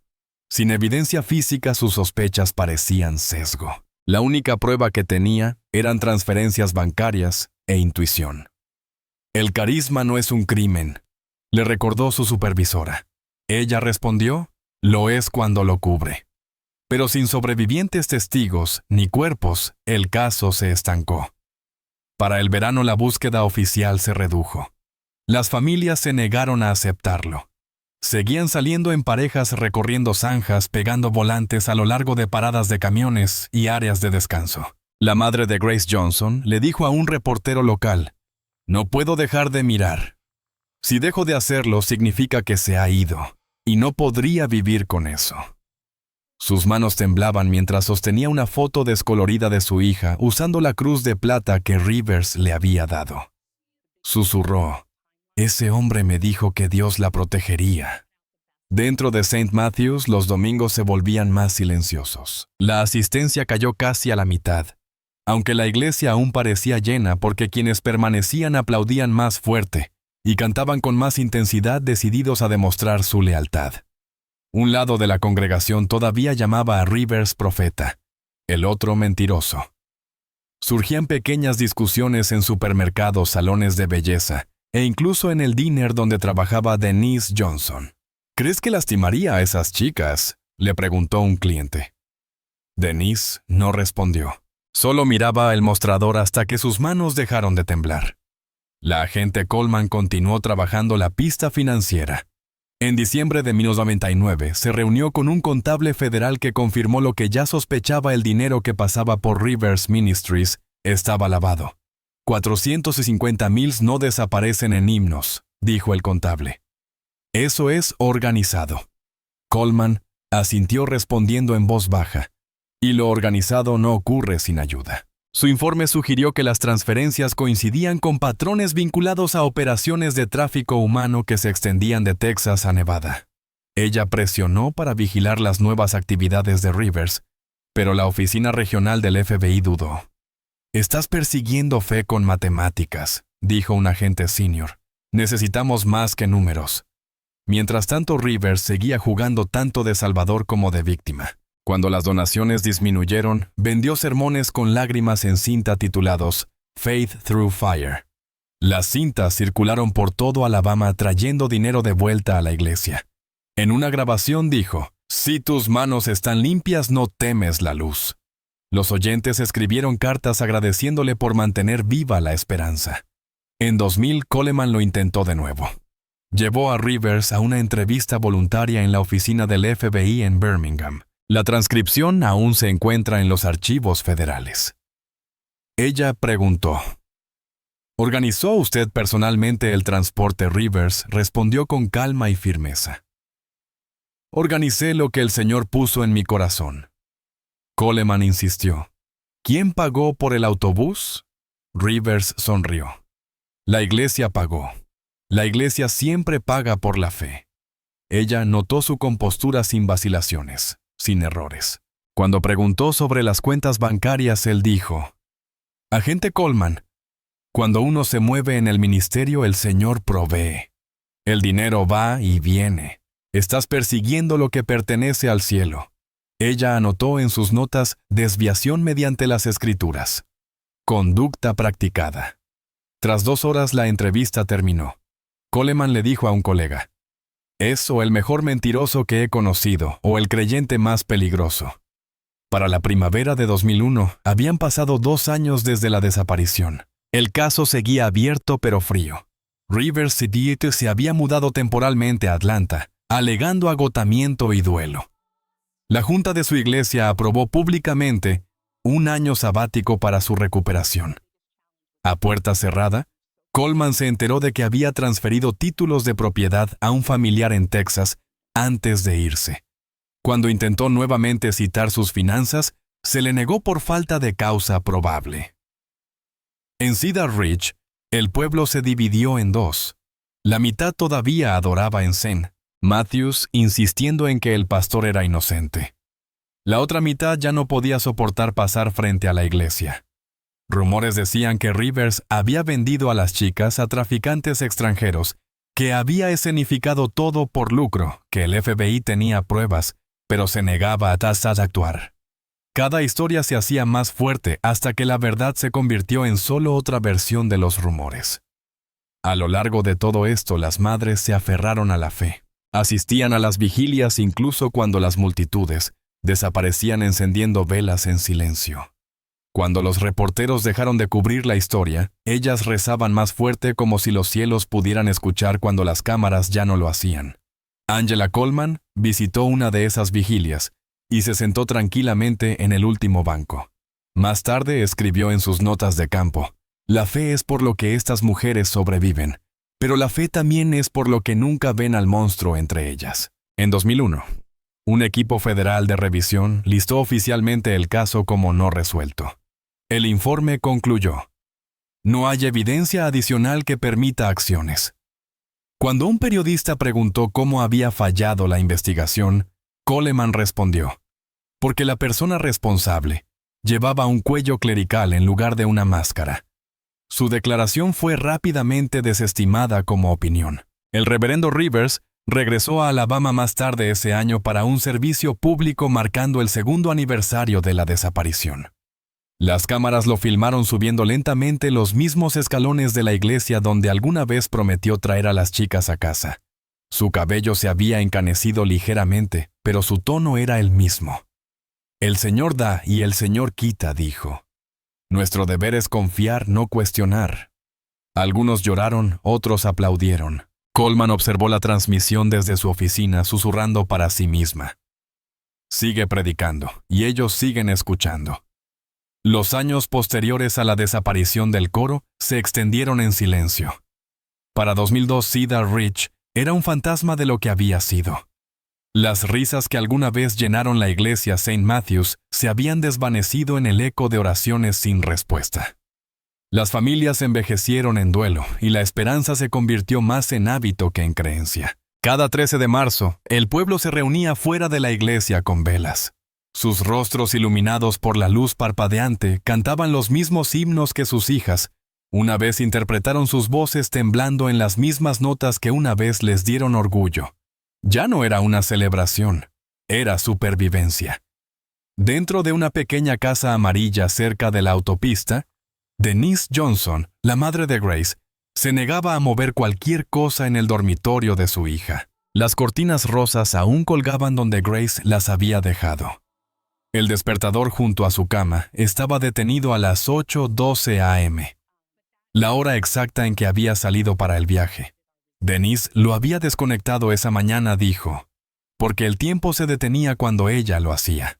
Sin evidencia física, sus sospechas parecían sesgo. La única prueba que tenía eran transferencias bancarias e intuición. «El carisma no es un crimen», le recordó su supervisora. Ella respondió, «Lo es cuando lo cubre». Pero sin sobrevivientes testigos ni cuerpos, el caso se estancó. Para el verano la búsqueda oficial se redujo. Las familias se negaron a aceptarlo. Seguían saliendo en parejas recorriendo zanjas, pegando volantes a lo largo de paradas de camiones y áreas de descanso. La madre de Grace Johnson le dijo a un reportero local, «No puedo dejar de mirar. Si dejo de hacerlo, significa que se ha ido, y no podría vivir con eso». Sus manos temblaban mientras sostenía una foto descolorida de su hija usando la cruz de plata que Rivers le había dado. Susurró: «Ese hombre me dijo que Dios la protegería». Dentro de St. Matthews, los domingos se volvían más silenciosos. La asistencia cayó casi a la mitad, aunque la iglesia aún parecía llena porque quienes permanecían aplaudían más fuerte y cantaban con más intensidad, decididos a demostrar su lealtad. Un lado de la congregación todavía llamaba a Rivers profeta, el otro mentiroso. Surgían pequeñas discusiones en supermercados, salones de belleza e incluso en el diner donde trabajaba Denise Johnson. «¿Crees que lastimaría a esas chicas?», le preguntó un cliente. Denise no respondió. Solo miraba el mostrador hasta que sus manos dejaron de temblar. La agente Coleman continuó trabajando la pista financiera. En diciembre de 1999 se reunió con un contable federal que confirmó lo que ya sospechaba: el dinero que pasaba por Rivers Ministries estaba lavado. 450,000 no desaparecen en himnos, dijo el contable. Eso es organizado. Coleman asintió respondiendo en voz baja. Y lo organizado no ocurre sin ayuda. Su informe sugirió que las transferencias coincidían con patrones vinculados a operaciones de tráfico humano que se extendían de Texas a Nevada. Ella presionó para vigilar las nuevas actividades de Rivers, pero la oficina regional del FBI dudó. «Estás persiguiendo fe con matemáticas», dijo un agente senior. «Necesitamos más que números». Mientras tanto, Rivers seguía jugando tanto de salvador como de víctima. Cuando las donaciones disminuyeron, vendió sermones con lágrimas en cinta titulados Faith Through Fire. Las cintas circularon por todo Alabama trayendo dinero de vuelta a la iglesia. En una grabación dijo: «Si tus manos están limpias, no temes la luz». Los oyentes escribieron cartas agradeciéndole por mantener viva la esperanza. En 2000, Coleman lo intentó de nuevo. Llevó a Rivers a una entrevista voluntaria en la oficina del FBI en Birmingham. La transcripción aún se encuentra en los archivos federales. Ella preguntó: «¿Organizó usted personalmente el transporte?» Rivers respondió con calma y firmeza: «Organicé lo que el Señor puso en mi corazón». Coleman insistió: «¿Quién pagó por el autobús?» Rivers sonrió: «La iglesia pagó. La iglesia siempre paga por la fe». Ella notó su compostura sin vacilaciones, sin errores. Cuando preguntó sobre las cuentas bancarias, él dijo: «Agente Coleman, cuando uno se mueve en el ministerio, el Señor provee. El dinero va y viene. Estás persiguiendo lo que pertenece al cielo». Ella anotó en sus notas: «desviación mediante las escrituras. Conducta practicada». Tras 2 horas la entrevista terminó. Coleman le dijo a un colega: «Es o el mejor mentiroso que he conocido, o el creyente más peligroso». Para la primavera de 2001, habían pasado 2 años desde la desaparición. El caso seguía abierto pero frío. Rivers City se había mudado temporalmente a Atlanta, alegando agotamiento y duelo. La junta de su iglesia aprobó públicamente un año sabático para su recuperación. A puerta cerrada, Coleman se enteró de que había transferido títulos de propiedad a un familiar en Texas antes de irse. Cuando intentó nuevamente citar sus finanzas, se le negó por falta de causa probable. En Cedar Ridge, el pueblo se dividió en 2. La mitad todavía adoraba en St. Matthews, insistiendo en que el pastor era inocente. La otra mitad ya no podía soportar pasar frente a la iglesia. Rumores decían que Rivers había vendido a las chicas a traficantes extranjeros, que había escenificado todo por lucro, que el FBI tenía pruebas, pero se negaba a actuar. Cada historia se hacía más fuerte hasta que la verdad se convirtió en solo otra versión de los rumores. A lo largo de todo esto, las madres se aferraron a la fe. Asistían a las vigilias incluso cuando las multitudes desaparecían encendiendo velas en silencio. Cuando los reporteros dejaron de cubrir la historia, ellas rezaban más fuerte, como si los cielos pudieran escuchar cuando las cámaras ya no lo hacían. Angela Coleman visitó una de esas vigilias y se sentó tranquilamente en el último banco. Más tarde escribió en sus notas de campo: «La fe es por lo que estas mujeres sobreviven, pero la fe también es por lo que nunca ven al monstruo entre ellas». En 2001, Un equipo federal de revisión listó oficialmente el caso como no resuelto. El informe concluyó: no hay evidencia adicional que permita acciones. Cuando un periodista preguntó cómo había fallado la investigación, Coleman respondió: porque la persona responsable llevaba un cuello clerical en lugar de una máscara. Su declaración fue rápidamente desestimada como opinión. El reverendo Rivers regresó a Alabama más tarde ese año para un servicio público marcando el 2º aniversario de la desaparición. Las cámaras lo filmaron subiendo lentamente los mismos escalones de la iglesia donde alguna vez prometió traer a las chicas a casa. Su cabello se había encanecido ligeramente, pero su tono era el mismo. El Señor da y el Señor quita, dijo. Nuestro deber es confiar, no cuestionar. Algunos lloraron, otros aplaudieron. Coleman observó la transmisión desde su oficina, susurrando para sí misma: sigue predicando, y ellos siguen escuchando. Los años posteriores a la desaparición del coro se extendieron en silencio. Para 2002, Cedar Ridge era un fantasma de lo que había sido. Las risas que alguna vez llenaron la iglesia St. Matthews se habían desvanecido en el eco de oraciones sin respuesta. Las familias envejecieron en duelo y la esperanza se convirtió más en hábito que en creencia. Cada 13 de marzo, el pueblo se reunía fuera de la iglesia con velas. Sus rostros iluminados por la luz parpadeante cantaban los mismos himnos que sus hijas. Una vez interpretaron sus voces temblando en las mismas notas que una vez les dieron orgullo. Ya no era una celebración, era supervivencia. Dentro de una pequeña casa amarilla cerca de la autopista, Denise Johnson, la madre de Grace, se negaba a mover cualquier cosa en el dormitorio de su hija. Las cortinas rosas aún colgaban donde Grace las había dejado. El despertador junto a su cama estaba detenido a las 8:12 a.m., la hora exacta en que había salido para el viaje. Denise lo había desconectado esa mañana, dijo, porque el tiempo se detenía cuando ella lo hacía.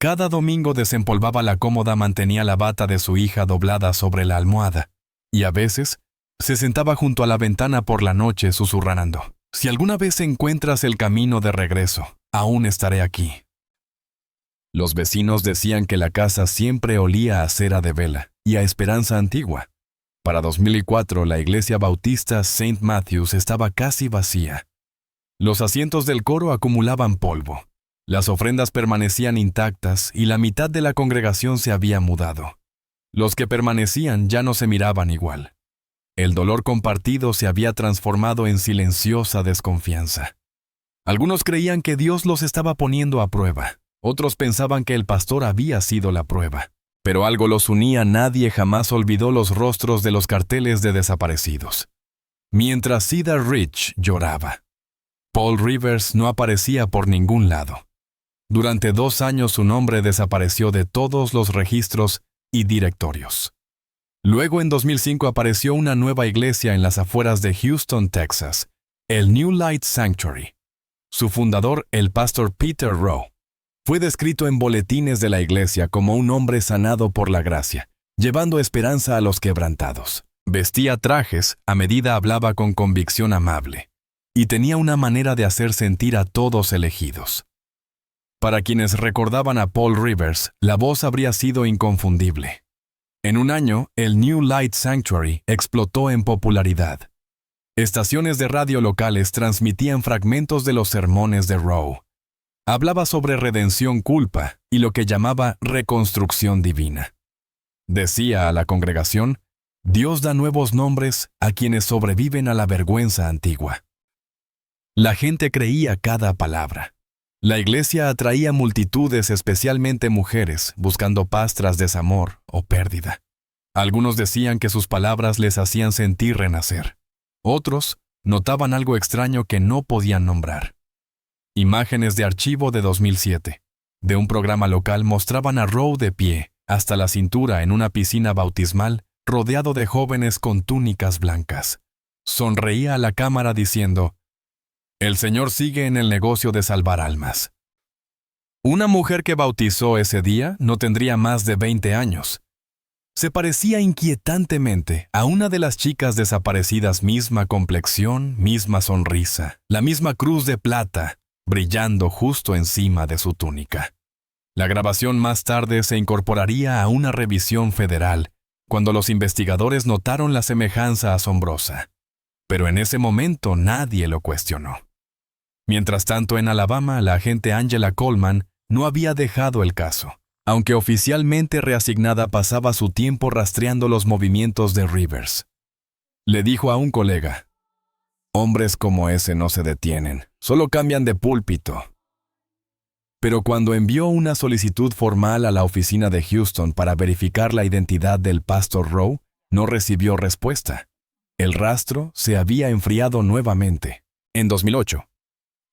Cada domingo desempolvaba la cómoda, mantenía la bata de su hija doblada sobre la almohada, y a veces se sentaba junto a la ventana por la noche susurrando: si alguna vez encuentras el camino de regreso, aún estaré aquí. Los vecinos decían que la casa siempre olía a cera de vela y a esperanza antigua. Para 2004, la iglesia bautista St. Matthews estaba casi vacía. Los asientos del coro acumulaban polvo. Las ofrendas permanecían intactas y la mitad de la congregación se había mudado. Los que permanecían ya no se miraban igual. El dolor compartido se había transformado en silenciosa desconfianza. Algunos creían que Dios los estaba poniendo a prueba. Otros pensaban que el pastor había sido la prueba. Pero algo los unía: nadie jamás olvidó los rostros de los carteles de desaparecidos. Mientras Cedar Ridge lloraba, Paul Rivers no aparecía por ningún lado. Durante 2 años su nombre desapareció de todos los registros y directorios. Luego, en 2005, apareció una nueva iglesia en las afueras de Houston, Texas, el New Light Sanctuary. Su fundador, el pastor Peter Rowe, fue descrito en boletines de la iglesia como un hombre sanado por la gracia, llevando esperanza a los quebrantados. Vestía trajes, a medida hablaba con convicción amable, y tenía una manera de hacer sentir a todos elegidos. Para quienes recordaban a Paul Rivers, la voz habría sido inconfundible. En un año, el New Light Sanctuary explotó en popularidad. Estaciones de radio locales transmitían fragmentos de los sermones de Rowe. Hablaba sobre redención, culpa y lo que llamaba reconstrucción divina. Decía a la congregación: Dios da nuevos nombres a quienes sobreviven a la vergüenza antigua. La gente creía cada palabra. La iglesia atraía multitudes, especialmente mujeres, buscando paz tras desamor o pérdida. Algunos decían que sus palabras les hacían sentir renacer. Otros notaban algo extraño que no podían nombrar. Imágenes de archivo de 2007, de un programa local, mostraban a Rowe de pie, hasta la cintura, en una piscina bautismal, rodeado de jóvenes con túnicas blancas. Sonreía a la cámara diciendo: «El Señor sigue en el negocio de salvar almas». Una mujer que bautizó ese día no tendría más de 20 años. Se parecía inquietantemente a una de las chicas desaparecidas: misma complexión, misma sonrisa, la misma cruz de plata, brillando justo encima de su túnica. La grabación más tarde se incorporaría a una revisión federal, cuando los investigadores notaron la semejanza asombrosa. Pero en ese momento nadie lo cuestionó. Mientras tanto, en Alabama, la agente Angela Coleman no había dejado el caso. Aunque oficialmente reasignada, pasaba su tiempo rastreando los movimientos de Rivers. Le dijo a un colega: «Hombres como ese no se detienen, solo cambian de púlpito». Pero cuando envió una solicitud formal a la oficina de Houston para verificar la identidad del pastor Rowe, no recibió respuesta. El rastro se había enfriado nuevamente. En 2008,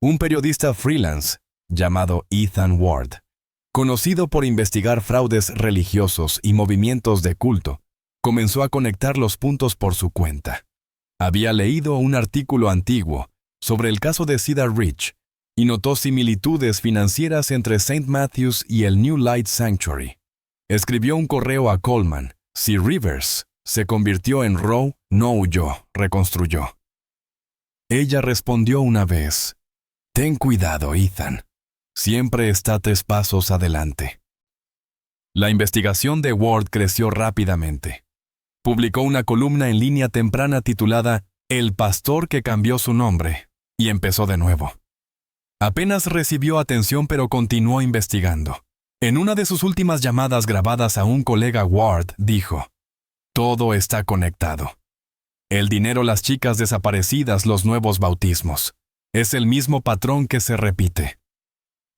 un periodista freelance llamado Ethan Ward, conocido por investigar fraudes religiosos y movimientos de culto, comenzó a conectar los puntos por su cuenta. Había leído un artículo antiguo sobre el caso de Cedar Ridge y notó similitudes financieras entre St. Matthews y el New Light Sanctuary. Escribió un correo a Coleman: «Si Rivers se convirtió en Rowe, no huyó, reconstruyó». Ella respondió una vez: «Ten cuidado, Ethan. Siempre está 3 pasos adelante». La investigación de Ward creció rápidamente. Publicó una columna en línea temprana titulada «El pastor que cambió su nombre», y empezó de nuevo. Apenas recibió atención, pero continuó investigando. En una de sus últimas llamadas grabadas a un colega, Ward dijo: «Todo está conectado. El dinero, las chicas desaparecidas, los nuevos bautismos. Es el mismo patrón que se repite».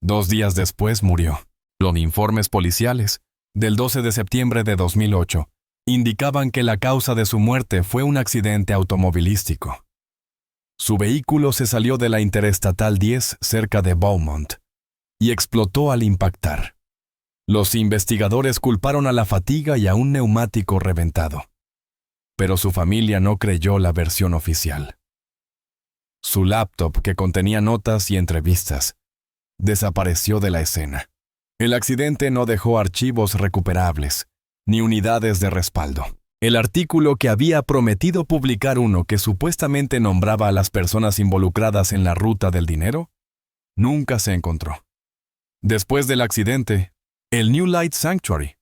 2 días después murió. Los informes policiales del 12 de septiembre de 2008 indicaban que la causa de su muerte fue un accidente automovilístico. Su vehículo se salió de la Interestatal 10 cerca de Beaumont y explotó al impactar. Los investigadores culparon a la fatiga y a un neumático reventado. Pero su familia no creyó la versión oficial. Su laptop, que contenía notas y entrevistas, desapareció de la escena. El accidente no dejó archivos recuperables, ni unidades de respaldo. El artículo que había prometido publicar, uno que supuestamente nombraba a las personas involucradas en la ruta del dinero, nunca se encontró. Después del accidente, el New Light Sanctuary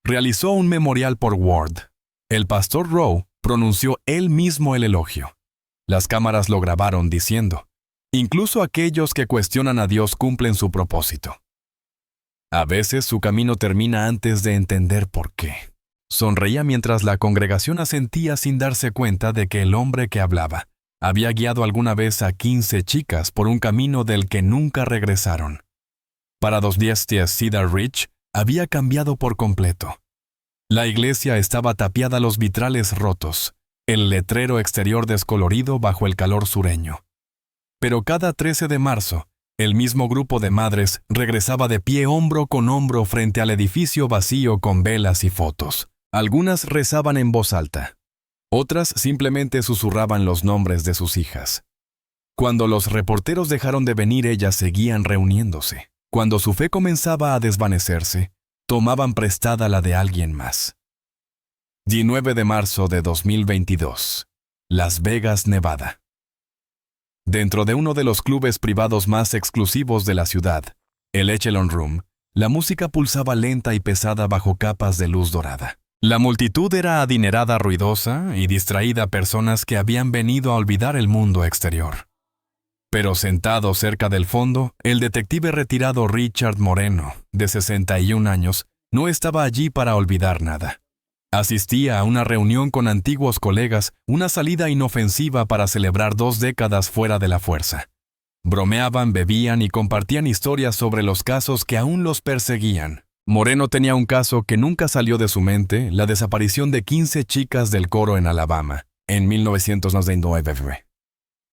realizó un memorial por Ward. El pastor Rowe pronunció él mismo el elogio. Las cámaras lo grabaron diciendo: «Incluso aquellos que cuestionan a Dios cumplen su propósito». A veces su camino termina antes de entender por qué. Sonreía mientras la congregación asentía, sin darse cuenta de que el hombre que hablaba había guiado alguna vez a 15 chicas por un camino del que nunca regresaron. Para 210 Cedar Ridge había cambiado por completo. La iglesia estaba tapiada, los vitrales rotos, el letrero exterior descolorido bajo el calor sureño. Pero cada 13 de marzo, el mismo grupo de madres regresaba de pie hombro con hombro frente al edificio vacío con velas y fotos. Algunas rezaban en voz alta. Otras simplemente susurraban los nombres de sus hijas. Cuando los reporteros dejaron de venir, ellas seguían reuniéndose. Cuando su fe comenzaba a desvanecerse, tomaban prestada la de alguien más. 19 de marzo de 2022. Las Vegas, Nevada. Dentro de uno de los clubes privados más exclusivos de la ciudad, el Echelon Room, la música pulsaba lenta y pesada bajo capas de luz dorada. La multitud era adinerada, ruidosa y distraída, personas que habían venido a olvidar el mundo exterior. Pero sentado cerca del fondo, el detective retirado Richard Moreno, de 61 años, no estaba allí para olvidar nada. Asistía a una reunión con antiguos colegas, una salida inofensiva para celebrar 2 décadas fuera de la fuerza. Bromeaban, bebían y compartían historias sobre los casos que aún los perseguían. Moreno tenía un caso que nunca salió de su mente: la desaparición de 15 chicas del coro en Alabama, en 1999.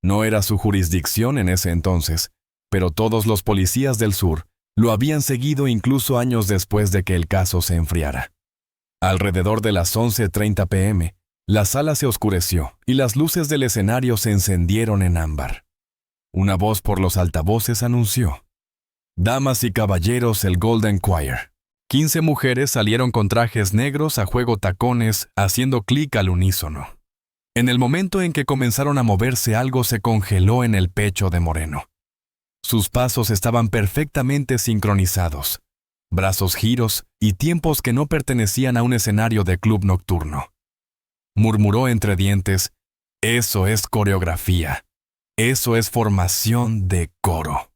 No era su jurisdicción en ese entonces, pero todos los policías del sur lo habían seguido incluso años después de que el caso se enfriara. Alrededor de las 11:30 p.m., la sala se oscureció y las luces del escenario se encendieron en ámbar. Una voz por los altavoces anunció: «Damas y caballeros, el Golden Choir». 15 mujeres salieron con trajes negros a juego tacones, haciendo clic al unísono. En el momento en que comenzaron a moverse, algo se congeló en el pecho de Moreno. Sus pasos estaban perfectamente sincronizados, brazos giros y tiempos que no pertenecían a un escenario de club nocturno. Murmuró entre dientes: «Eso es coreografía. Eso es formación de coro».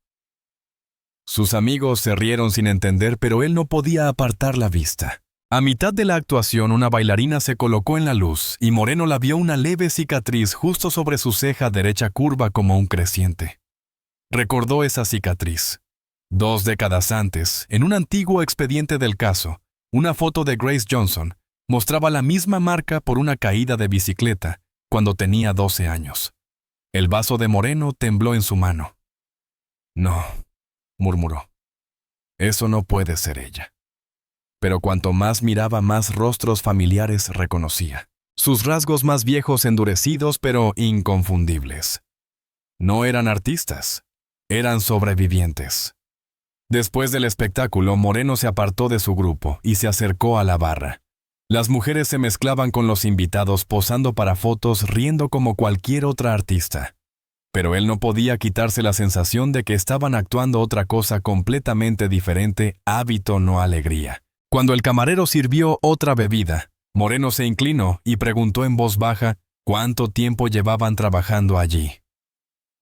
Sus amigos se rieron sin entender, pero él no podía apartar la vista. A mitad de la actuación, una bailarina se colocó en la luz y Moreno la vio una leve cicatriz justo sobre su ceja derecha curva como un creciente. Recordó esa cicatriz. 2 décadas antes, en un antiguo expediente del caso, una foto de Grace Johnson mostraba la misma marca por una caída de bicicleta cuando tenía 12 años. El vaso de Moreno tembló en su mano. «No», murmuró. «Eso no puede ser ella». Pero cuanto más miraba, más rostros familiares reconocía. Sus rasgos más viejos endurecidos pero inconfundibles. No eran artistas, eran sobrevivientes. Después del espectáculo, Moreno se apartó de su grupo y se acercó a la barra. Las mujeres se mezclaban con los invitados posando para fotos, riendo como cualquier otra artista. Pero él no podía quitarse la sensación de que estaban actuando otra cosa completamente diferente, hábito no alegría. Cuando el camarero sirvió otra bebida, Moreno se inclinó y preguntó en voz baja cuánto tiempo llevaban trabajando allí.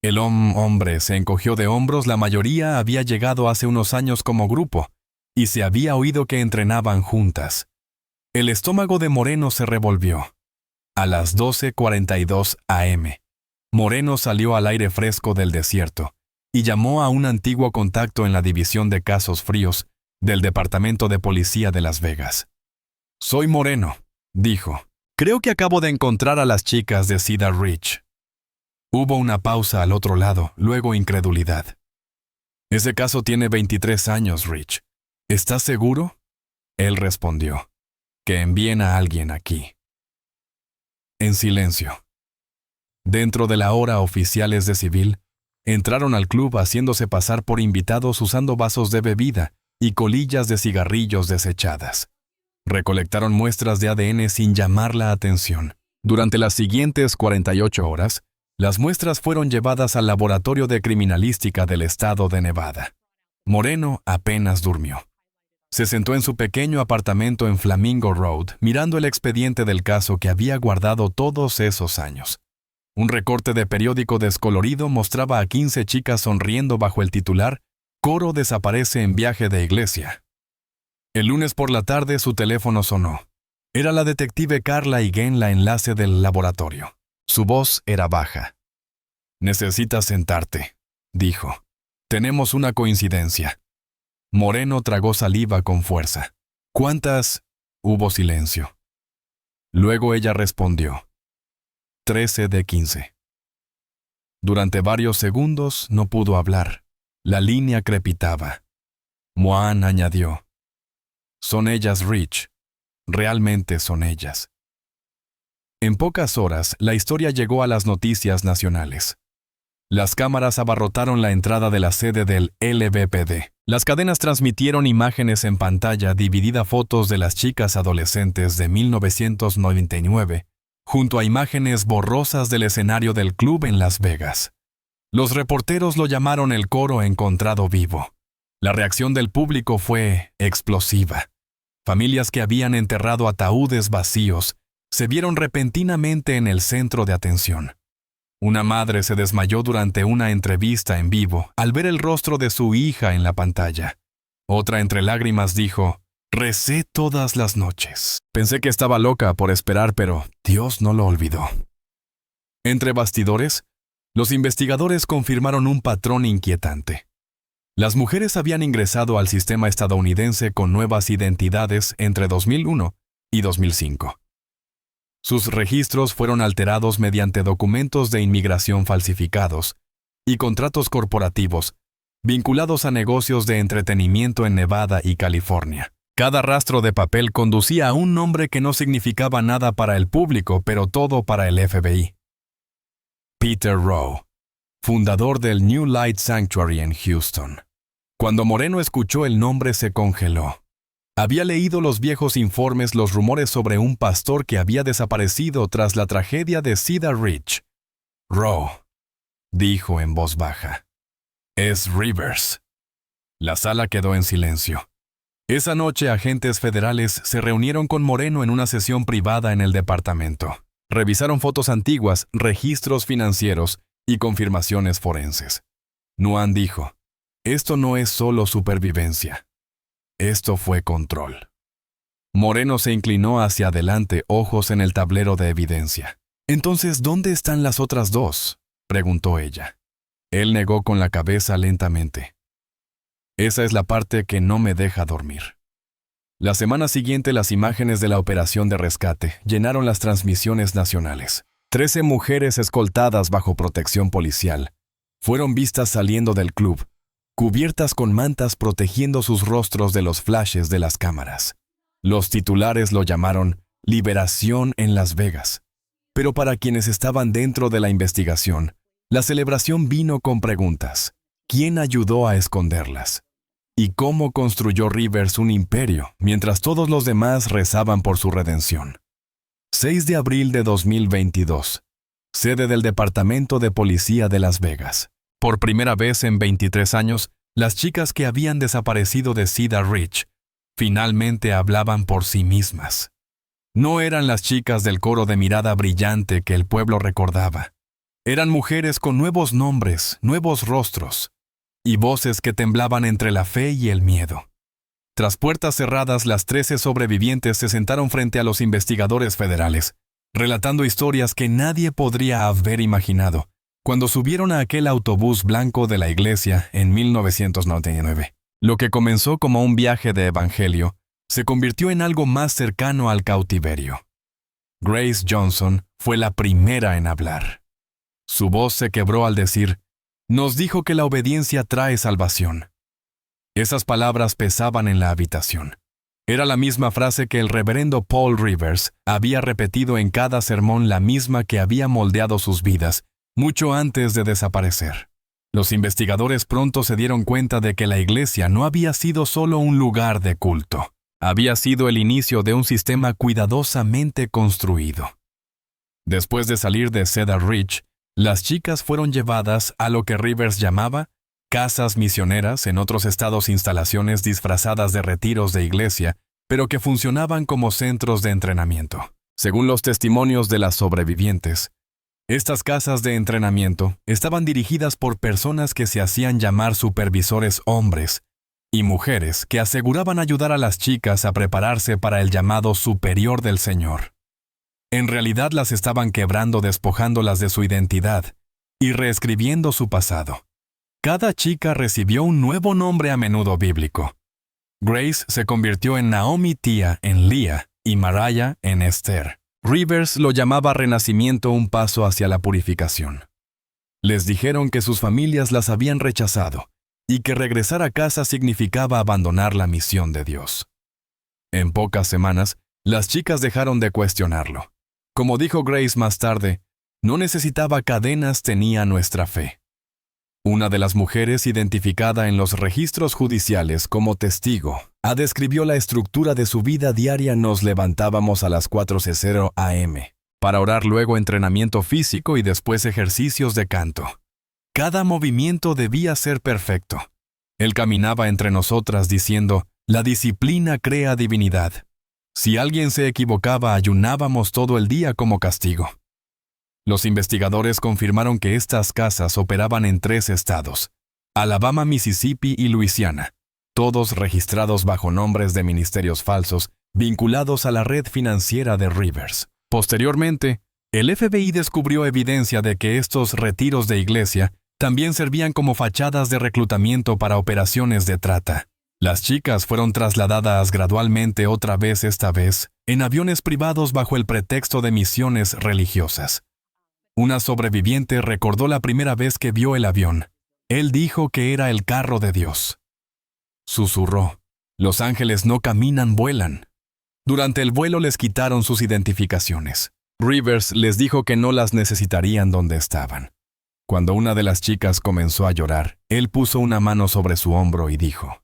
El hombre se encogió de hombros. La mayoría había llegado hace unos años como grupo, y se había oído que entrenaban juntas. El estómago de Moreno se revolvió. A las 12:42 a.m., Moreno salió al aire fresco del desierto y llamó a un antiguo contacto en la División de Casos Fríos del Departamento de Policía de Las Vegas. «Soy Moreno», dijo. «Creo que acabo de encontrar a las chicas de Cedar Ridge». Hubo una pausa al otro lado, luego incredulidad. «Ese caso tiene 23 años, Rich. ¿Estás seguro?». Él respondió: «Que envíen a alguien aquí». En silencio. Dentro de la hora, oficiales de civil entraron al club haciéndose pasar por invitados usando vasos de bebida y colillas de cigarrillos desechadas. Recolectaron muestras de ADN sin llamar la atención. Durante las siguientes 48 horas, las muestras fueron llevadas al Laboratorio de Criminalística del estado de Nevada. Moreno apenas durmió. Se sentó en su pequeño apartamento en Flamingo Road, mirando el expediente del caso que había guardado todos esos años. Un recorte de periódico descolorido mostraba a 15 chicas sonriendo bajo el titular «Coro desaparece en viaje de iglesia». El lunes por la tarde su teléfono sonó. Era la detective Carla Higuén, la enlace del laboratorio. Su voz era baja. «Necesitas sentarte», dijo. «Tenemos una coincidencia». Moreno tragó saliva con fuerza. «¿Cuántas?» Hubo silencio. Luego ella respondió: 13 de 15. Durante varios segundos no pudo hablar. La línea crepitaba. Mohan añadió: «Son ellas, Rich. Realmente son ellas». En pocas horas, la historia llegó a las noticias nacionales. Las cámaras abarrotaron la entrada de la sede del LVPD. Las cadenas transmitieron imágenes en pantalla dividida, fotos de las chicas adolescentes de 1999, junto a imágenes borrosas del escenario del club en Las Vegas. Los reporteros lo llamaron el coro encontrado vivo. La reacción del público fue explosiva. Familias que habían enterrado ataúdes vacíos se vieron repentinamente en el centro de atención. Una madre se desmayó durante una entrevista en vivo al ver el rostro de su hija en la pantalla. Otra, entre lágrimas, dijo: «Recé todas las noches. Pensé que estaba loca por esperar, pero Dios no lo olvidó». Entre bastidores, los investigadores confirmaron un patrón inquietante. Las mujeres habían ingresado al sistema estadounidense con nuevas identidades entre 2001 y 2005. Sus registros fueron alterados mediante documentos de inmigración falsificados y contratos corporativos vinculados a negocios de entretenimiento en Nevada y California. Cada rastro de papel conducía a un nombre que no significaba nada para el público, pero todo para el FBI. Peter Rowe, fundador del New Light Sanctuary en Houston. Cuando Moreno escuchó el nombre, se congeló. Había leído los viejos informes, los rumores sobre un pastor que había desaparecido tras la tragedia de Cedar Ridge. «Rowe», dijo en voz baja. Es Rivers. La sala quedó en silencio. Esa noche, agentes federales se reunieron con Moreno en una sesión privada en el departamento. Revisaron fotos antiguas, registros financieros y confirmaciones forenses. Nuan dijo, esto no es solo supervivencia. Esto fue control. Moreno se inclinó hacia adelante, ojos en el tablero de evidencia. Entonces, ¿dónde están las otras dos?, preguntó ella. Él negó con la cabeza lentamente. Esa es la parte que no me deja dormir. La semana siguiente, las imágenes de la operación de rescate llenaron las transmisiones nacionales. 13 mujeres escoltadas bajo protección policial fueron vistas saliendo del club, cubiertas con mantas protegiendo sus rostros de los flashes de las cámaras. Los titulares lo llamaron Liberación en Las Vegas. Pero para quienes estaban dentro de la investigación, la celebración vino con preguntas. ¿Quién ayudó a esconderlas? ¿Y cómo construyó Rivers un imperio mientras todos los demás rezaban por su redención? 6 de abril de 2022. Sede del Departamento de Policía de Las Vegas. Por primera vez en 23 años, las chicas que habían desaparecido de Cedar Ridge finalmente hablaban por sí mismas. No eran las chicas del coro de mirada brillante que el pueblo recordaba. Eran mujeres con nuevos nombres, nuevos rostros, y voces que temblaban entre la fe y el miedo. Tras puertas cerradas, las 13 sobrevivientes se sentaron frente a los investigadores federales, relatando historias que nadie podría haber imaginado cuando subieron a aquel autobús blanco de la iglesia en 1999. Lo que comenzó como un viaje de evangelio se convirtió en algo más cercano al cautiverio. Grace Johnson fue la primera en hablar. Su voz se quebró al decir, «Nos dijo que la obediencia trae salvación». Esas palabras pesaban en la habitación. Era la misma frase que el reverendo Paul Rivers había repetido en cada sermón, la misma que había moldeado sus vidas, mucho antes de desaparecer. Los investigadores pronto se dieron cuenta de que la iglesia no había sido solo un lugar de culto. Había sido el inicio de un sistema cuidadosamente construido. Después de salir de Cedar Ridge, las chicas fueron llevadas a lo que Rivers llamaba casas misioneras, en otros estados instalaciones disfrazadas de retiros de iglesia, pero que funcionaban como centros de entrenamiento. Según los testimonios de las sobrevivientes, estas casas de entrenamiento estaban dirigidas por personas que se hacían llamar supervisores hombres y mujeres que aseguraban ayudar a las chicas a prepararse para el llamado superior del Señor. En realidad las estaban quebrando, despojándolas de su identidad y reescribiendo su pasado. Cada chica recibió un nuevo nombre, a menudo bíblico. Grace se convirtió en Naomi, tía en Leah, y Mariah en Esther. Rivers lo llamaba renacimiento, un paso hacia la purificación. Les dijeron que sus familias las habían rechazado y que regresar a casa significaba abandonar la misión de Dios. En pocas semanas, las chicas dejaron de cuestionarlo. Como dijo Grace más tarde, no necesitaba cadenas, tenía nuestra fe. Una de las mujeres, identificada en los registros judiciales como testigo, describió la estructura de su vida diaria. Nos levantábamos a las 4:00 a.m. para orar, luego entrenamiento físico y después ejercicios de canto. Cada movimiento debía ser perfecto. Él caminaba entre nosotras diciendo, la disciplina crea divinidad. Si alguien se equivocaba, ayunábamos todo el día como castigo. Los investigadores confirmaron que estas casas operaban en 3 estados: Alabama, Mississippi y Luisiana, todos registrados bajo nombres de ministerios falsos vinculados a la red financiera de Rivers. Posteriormente, el FBI descubrió evidencia de que estos retiros de iglesia también servían como fachadas de reclutamiento para operaciones de trata. Las chicas fueron trasladadas gradualmente, otra vez, esta vez, en aviones privados bajo el pretexto de misiones religiosas. Una sobreviviente recordó la primera vez que vio el avión. Él dijo que era el carro de Dios. Susurró, «Los ángeles no caminan, vuelan». Durante el vuelo les quitaron sus identificaciones. Rivers les dijo que no las necesitarían donde estaban. Cuando una de las chicas comenzó a llorar, él puso una mano sobre su hombro y dijo,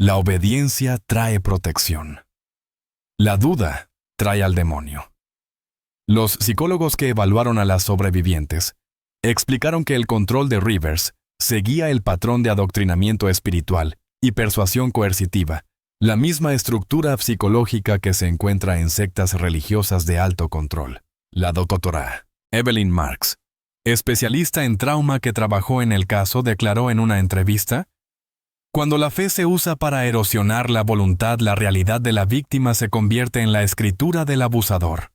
«La obediencia trae protección. La duda trae al demonio». Los psicólogos que evaluaron a las sobrevivientes explicaron que el control de Rivers seguía el patrón de adoctrinamiento espiritual y persuasión coercitiva, la misma estructura psicológica que se encuentra en sectas religiosas de alto control. La doctora Evelyn Marks, especialista en trauma que trabajó en el caso, declaró en una entrevista: "Cuando la fe se usa para erosionar la voluntad, la realidad de la víctima se convierte en la escritura del abusador".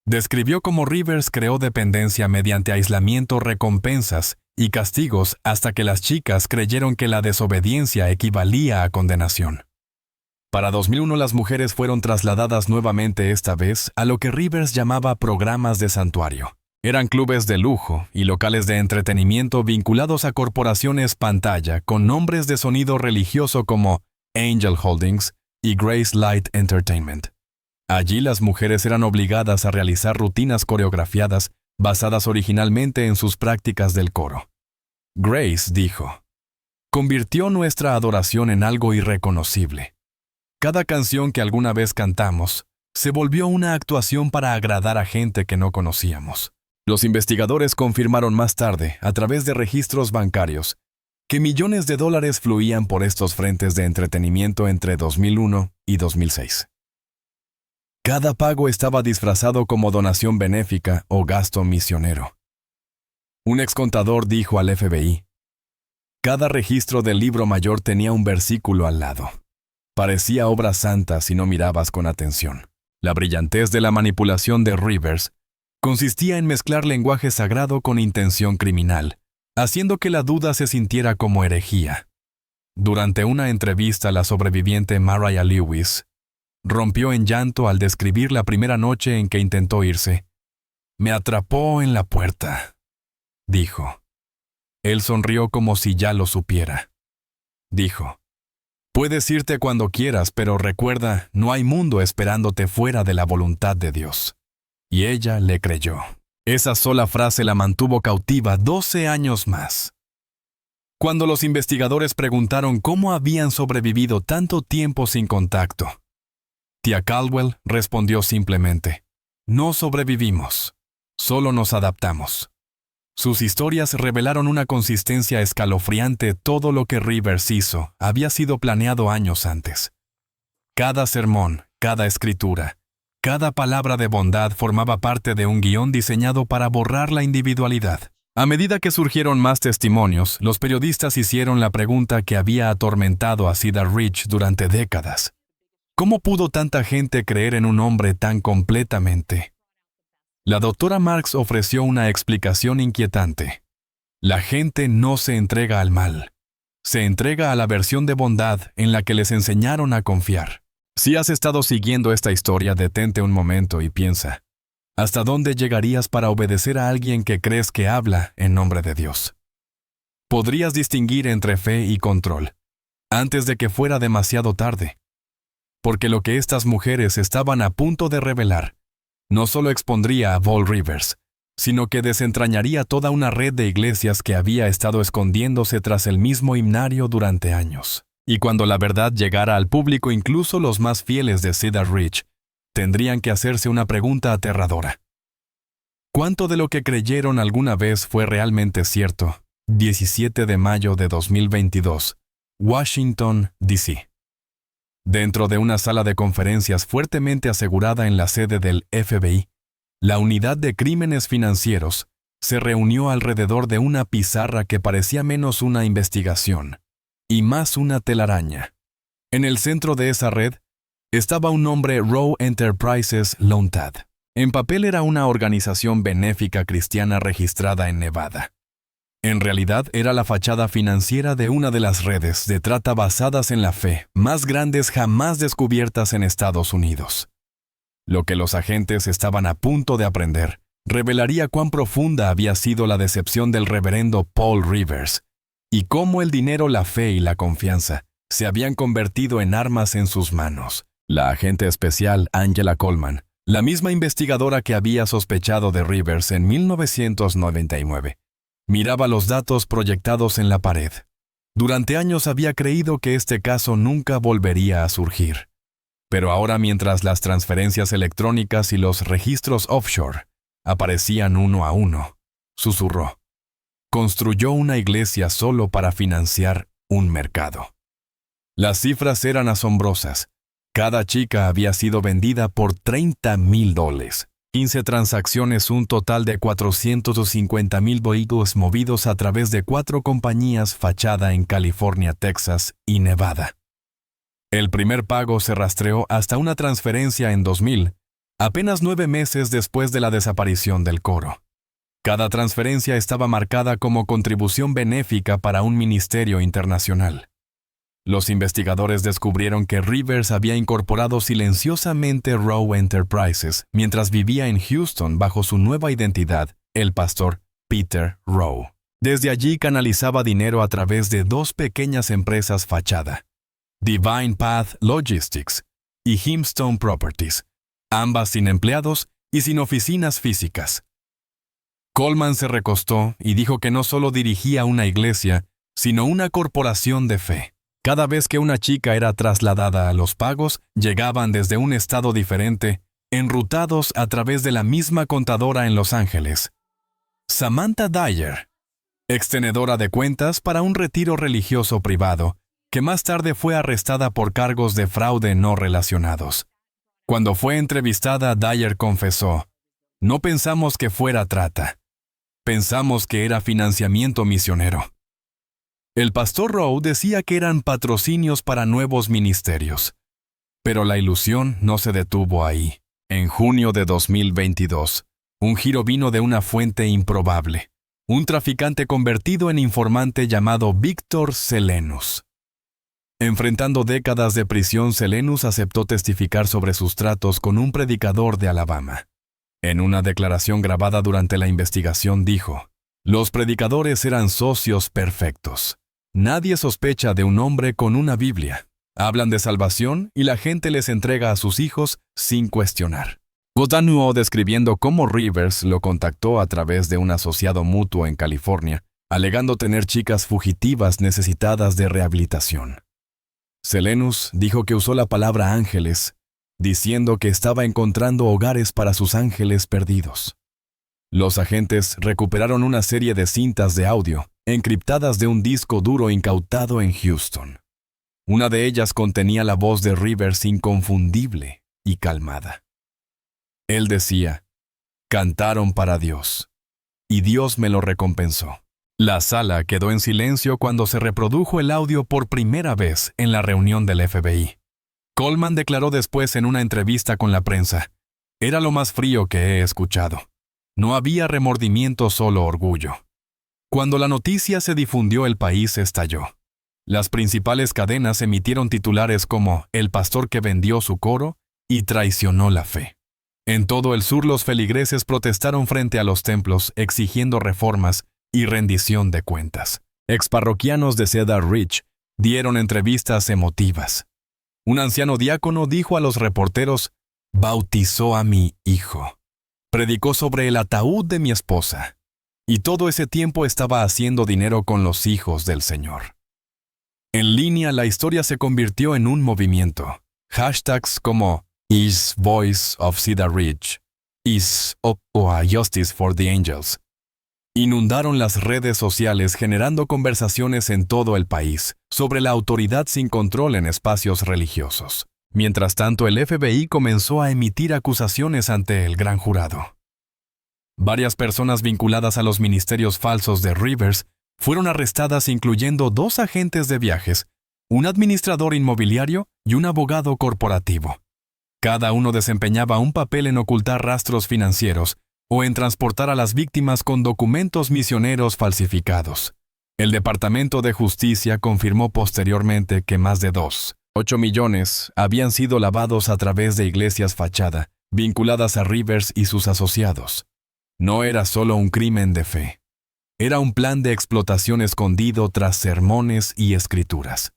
Describió cómo Rivers creó dependencia mediante aislamiento, recompensas y castigos hasta que las chicas creyeron que la desobediencia equivalía a condenación. Para 2001 las mujeres fueron trasladadas nuevamente, esta vez a lo que Rivers llamaba programas de santuario. Eran clubes de lujo y locales de entretenimiento vinculados a corporaciones pantalla con nombres de sonido religioso como Angel Holdings y Grace Light Entertainment. Allí las mujeres eran obligadas a realizar rutinas coreografiadas basadas originalmente en sus prácticas del coro. Grace dijo: "Convirtió nuestra adoración en algo irreconocible. Cada canción que alguna vez cantamos se volvió una actuación para agradar a gente que no conocíamos". Los investigadores confirmaron más tarde, a través de registros bancarios, que millones de dólares fluían por estos frentes de entretenimiento entre 2001 y 2006. Cada pago estaba disfrazado como donación benéfica o gasto misionero. Un excontador dijo al FBI: "Cada registro del libro mayor tenía un versículo al lado. Parecía obra santa si no mirabas con atención". La brillantez de la manipulación de Rivers consistía en mezclar lenguaje sagrado con intención criminal, haciendo que la duda se sintiera como herejía. Durante una entrevista, la sobreviviente Mariah Lewis rompió en llanto al describir la primera noche en que intentó irse. "Me atrapó en la puerta", dijo. Él sonrió como si ya lo supiera. Dijo: "Puedes irte cuando quieras, pero recuerda, no hay mundo esperándote fuera de la voluntad de Dios". Y ella le creyó. Esa sola frase la mantuvo cautiva 12 años más. Cuando los investigadores preguntaron cómo habían sobrevivido tanto tiempo sin contacto, tía Caldwell respondió simplemente: "No sobrevivimos, solo nos adaptamos". Sus historias revelaron una consistencia escalofriante. Todo lo que Rivers hizo había sido planeado años antes. Cada sermón, cada escritura, cada palabra de bondad formaba parte de un guión diseñado para borrar la individualidad. A medida que surgieron más testimonios, los periodistas hicieron la pregunta que había atormentado a Cedar Ridge durante décadas: ¿cómo pudo tanta gente creer en un hombre tan completamente? La doctora Marks ofreció una explicación inquietante. La gente no se entrega al mal. Se entrega a la versión de bondad en la que les enseñaron a confiar. Si has estado siguiendo esta historia, detente un momento y piensa: ¿hasta dónde llegarías para obedecer a alguien que crees que habla en nombre de Dios? Podrías distinguir entre fe y control, antes de que fuera demasiado tarde. Porque lo que estas mujeres estaban a punto de revelar no solo expondría a Paul Rivers, sino que desentrañaría toda una red de iglesias que había estado escondiéndose tras el mismo himnario durante años. Y cuando la verdad llegara al público, incluso los más fieles de Cedar Ridge tendrían que hacerse una pregunta aterradora: ¿cuánto de lo que creyeron alguna vez fue realmente cierto? 17 de mayo de 2022, Washington, D.C. Dentro de una sala de conferencias fuertemente asegurada en la sede del FBI, la Unidad de Crímenes Financieros se reunió alrededor de una pizarra que parecía menos una investigación y más una telaraña. En el centro de esa red estaba un nombre: Rowe Enterprises Lontad. En papel era una organización benéfica cristiana registrada en Nevada. En realidad era la fachada financiera de una de las redes de trata basadas en la fe más grandes jamás descubiertas en Estados Unidos. Lo que los agentes estaban a punto de aprender revelaría cuán profunda había sido la decepción del reverendo Paul Rivers y cómo el dinero, la fe y la confianza se habían convertido en armas en sus manos. La agente especial Angela Coleman, la misma investigadora que había sospechado de Rivers en 1999, miraba los datos proyectados en la pared. Durante años había creído que este caso nunca volvería a surgir. Pero ahora, mientras las transferencias electrónicas y los registros offshore aparecían uno a uno, susurró: construyó una iglesia solo para financiar un mercado. Las cifras eran asombrosas. Cada chica había sido vendida por $30,000. 15 transacciones, un total de 450,000 vehículos movidos a través de 4 compañías fachada en California, Texas y Nevada. El primer pago se rastreó hasta una transferencia en 2000, apenas 9 meses después de la desaparición del coro. Cada transferencia estaba marcada como contribución benéfica para un ministerio internacional. Los investigadores descubrieron que Rivers había incorporado silenciosamente Rowe Enterprises mientras vivía en Houston bajo su nueva identidad, el pastor Peter Rowe. Desde allí canalizaba dinero a través de 2 pequeñas empresas fachada, Divine Path Logistics y Himstone Properties, ambas sin empleados y sin oficinas físicas. Coleman se recostó y dijo que no solo dirigía una iglesia, sino una corporación de fe. Cada vez que una chica era trasladada, los pagos llegaban desde un estado diferente, enrutados a través de la misma contadora en Los Ángeles. Samantha Dyer, extenedora de cuentas para un retiro religioso privado, que más tarde fue arrestada por cargos de fraude no relacionados. Cuando fue entrevistada, Dyer confesó: "No pensamos que fuera trata. Pensamos que era financiamiento misionero". El pastor Rowe decía que eran patrocinios para nuevos ministerios. Pero la ilusión no se detuvo ahí. En junio de 2022, un giro vino de una fuente improbable. Un traficante convertido en informante llamado Víctor Selenus. Enfrentando décadas de prisión, Selenus aceptó testificar sobre sus tratos con un predicador de Alabama. En una declaración grabada durante la investigación dijo: "Los predicadores eran socios perfectos. Nadie sospecha de un hombre con una Biblia. Hablan de salvación y la gente les entrega a sus hijos sin cuestionar". Continuó describiendo cómo Rivers lo contactó a través de un asociado mutuo en California, alegando tener chicas fugitivas necesitadas de rehabilitación. Selenus dijo que usó la palabra ángeles, diciendo que estaba encontrando hogares para sus ángeles perdidos. Los agentes recuperaron una serie de cintas de audio, encriptadas de un disco duro incautado en Houston. Una de ellas contenía la voz de Rivers inconfundible y calmada. Él decía: "Cantaron para Dios, y Dios me lo recompensó". La sala quedó en silencio cuando se reprodujo el audio por primera vez en la reunión del FBI. Coleman declaró después en una entrevista con la prensa: "Era lo más frío que he escuchado. No había remordimiento, solo orgullo". Cuando la noticia se difundió, el país estalló. Las principales cadenas emitieron titulares como "El pastor que vendió su coro" y "Traicionó la fe". En todo el sur, los feligreses protestaron frente a los templos exigiendo reformas y rendición de cuentas. Exparroquianos de Cedar Ridge dieron entrevistas emotivas. Un anciano diácono dijo a los reporteros: "Bautizó a mi hijo. Predicó sobre el ataúd de mi esposa. Y todo ese tiempo estaba haciendo dinero con los hijos del Señor". En línea, la historia se convirtió en un movimiento. Hashtags como "Is Voice of Cedar Ridge", "Is Up o a Justice for the Angels" inundaron las redes sociales, generando conversaciones en todo el país sobre la autoridad sin control en espacios religiosos. Mientras tanto, el FBI comenzó a emitir acusaciones ante el gran jurado. Varias personas vinculadas a los ministerios falsos de Rivers fueron arrestadas, incluyendo 2 agentes de viajes, un administrador inmobiliario y un abogado corporativo. Cada uno desempeñaba un papel en ocultar rastros financieros o en transportar a las víctimas con documentos misioneros falsificados. El Departamento de Justicia confirmó posteriormente que más de 2,8 millones habían sido lavados a través de iglesias fachada, vinculadas a Rivers y sus asociados. No era solo un crimen de fe. Era un plan de explotación escondido tras sermones y escrituras.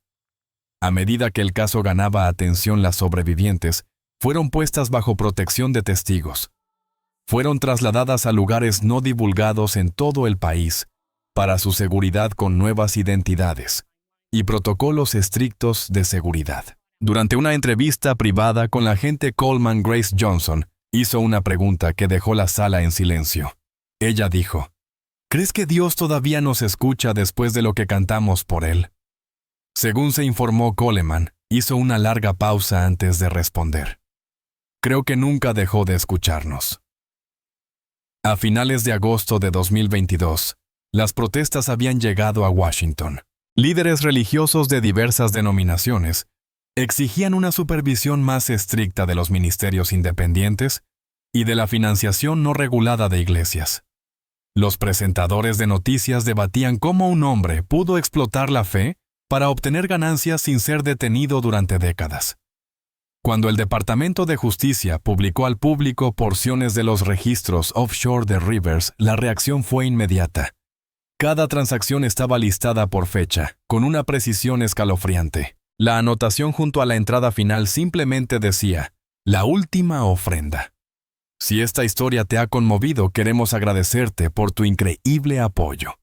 A medida que el caso ganaba atención, las sobrevivientes fueron puestas bajo protección de testigos. Fueron trasladadas a lugares no divulgados en todo el país para su seguridad, con nuevas identidades y protocolos estrictos de seguridad. Durante una entrevista privada con la agente Coleman, Grace Johnson hizo una pregunta que dejó la sala en silencio. Ella dijo: ¿Crees que Dios todavía nos escucha después de lo que cantamos por Él? Según se informó, Coleman hizo una larga pausa antes de responder. Creo que nunca dejó de escucharnos. A finales de agosto de 2022, las protestas habían llegado a Washington. Líderes religiosos de diversas denominaciones exigían una supervisión más estricta de los ministerios independientes y de la financiación no regulada de iglesias. Los presentadores de noticias debatían cómo un hombre pudo explotar la fe para obtener ganancias sin ser detenido durante décadas. Cuando el Departamento de Justicia publicó al público porciones de los registros offshore de Rivers, la reacción fue inmediata. Cada transacción estaba listada por fecha, con una precisión escalofriante. La anotación junto a la entrada final simplemente decía, «La última ofrenda». Si esta historia te ha conmovido, queremos agradecerte por tu increíble apoyo.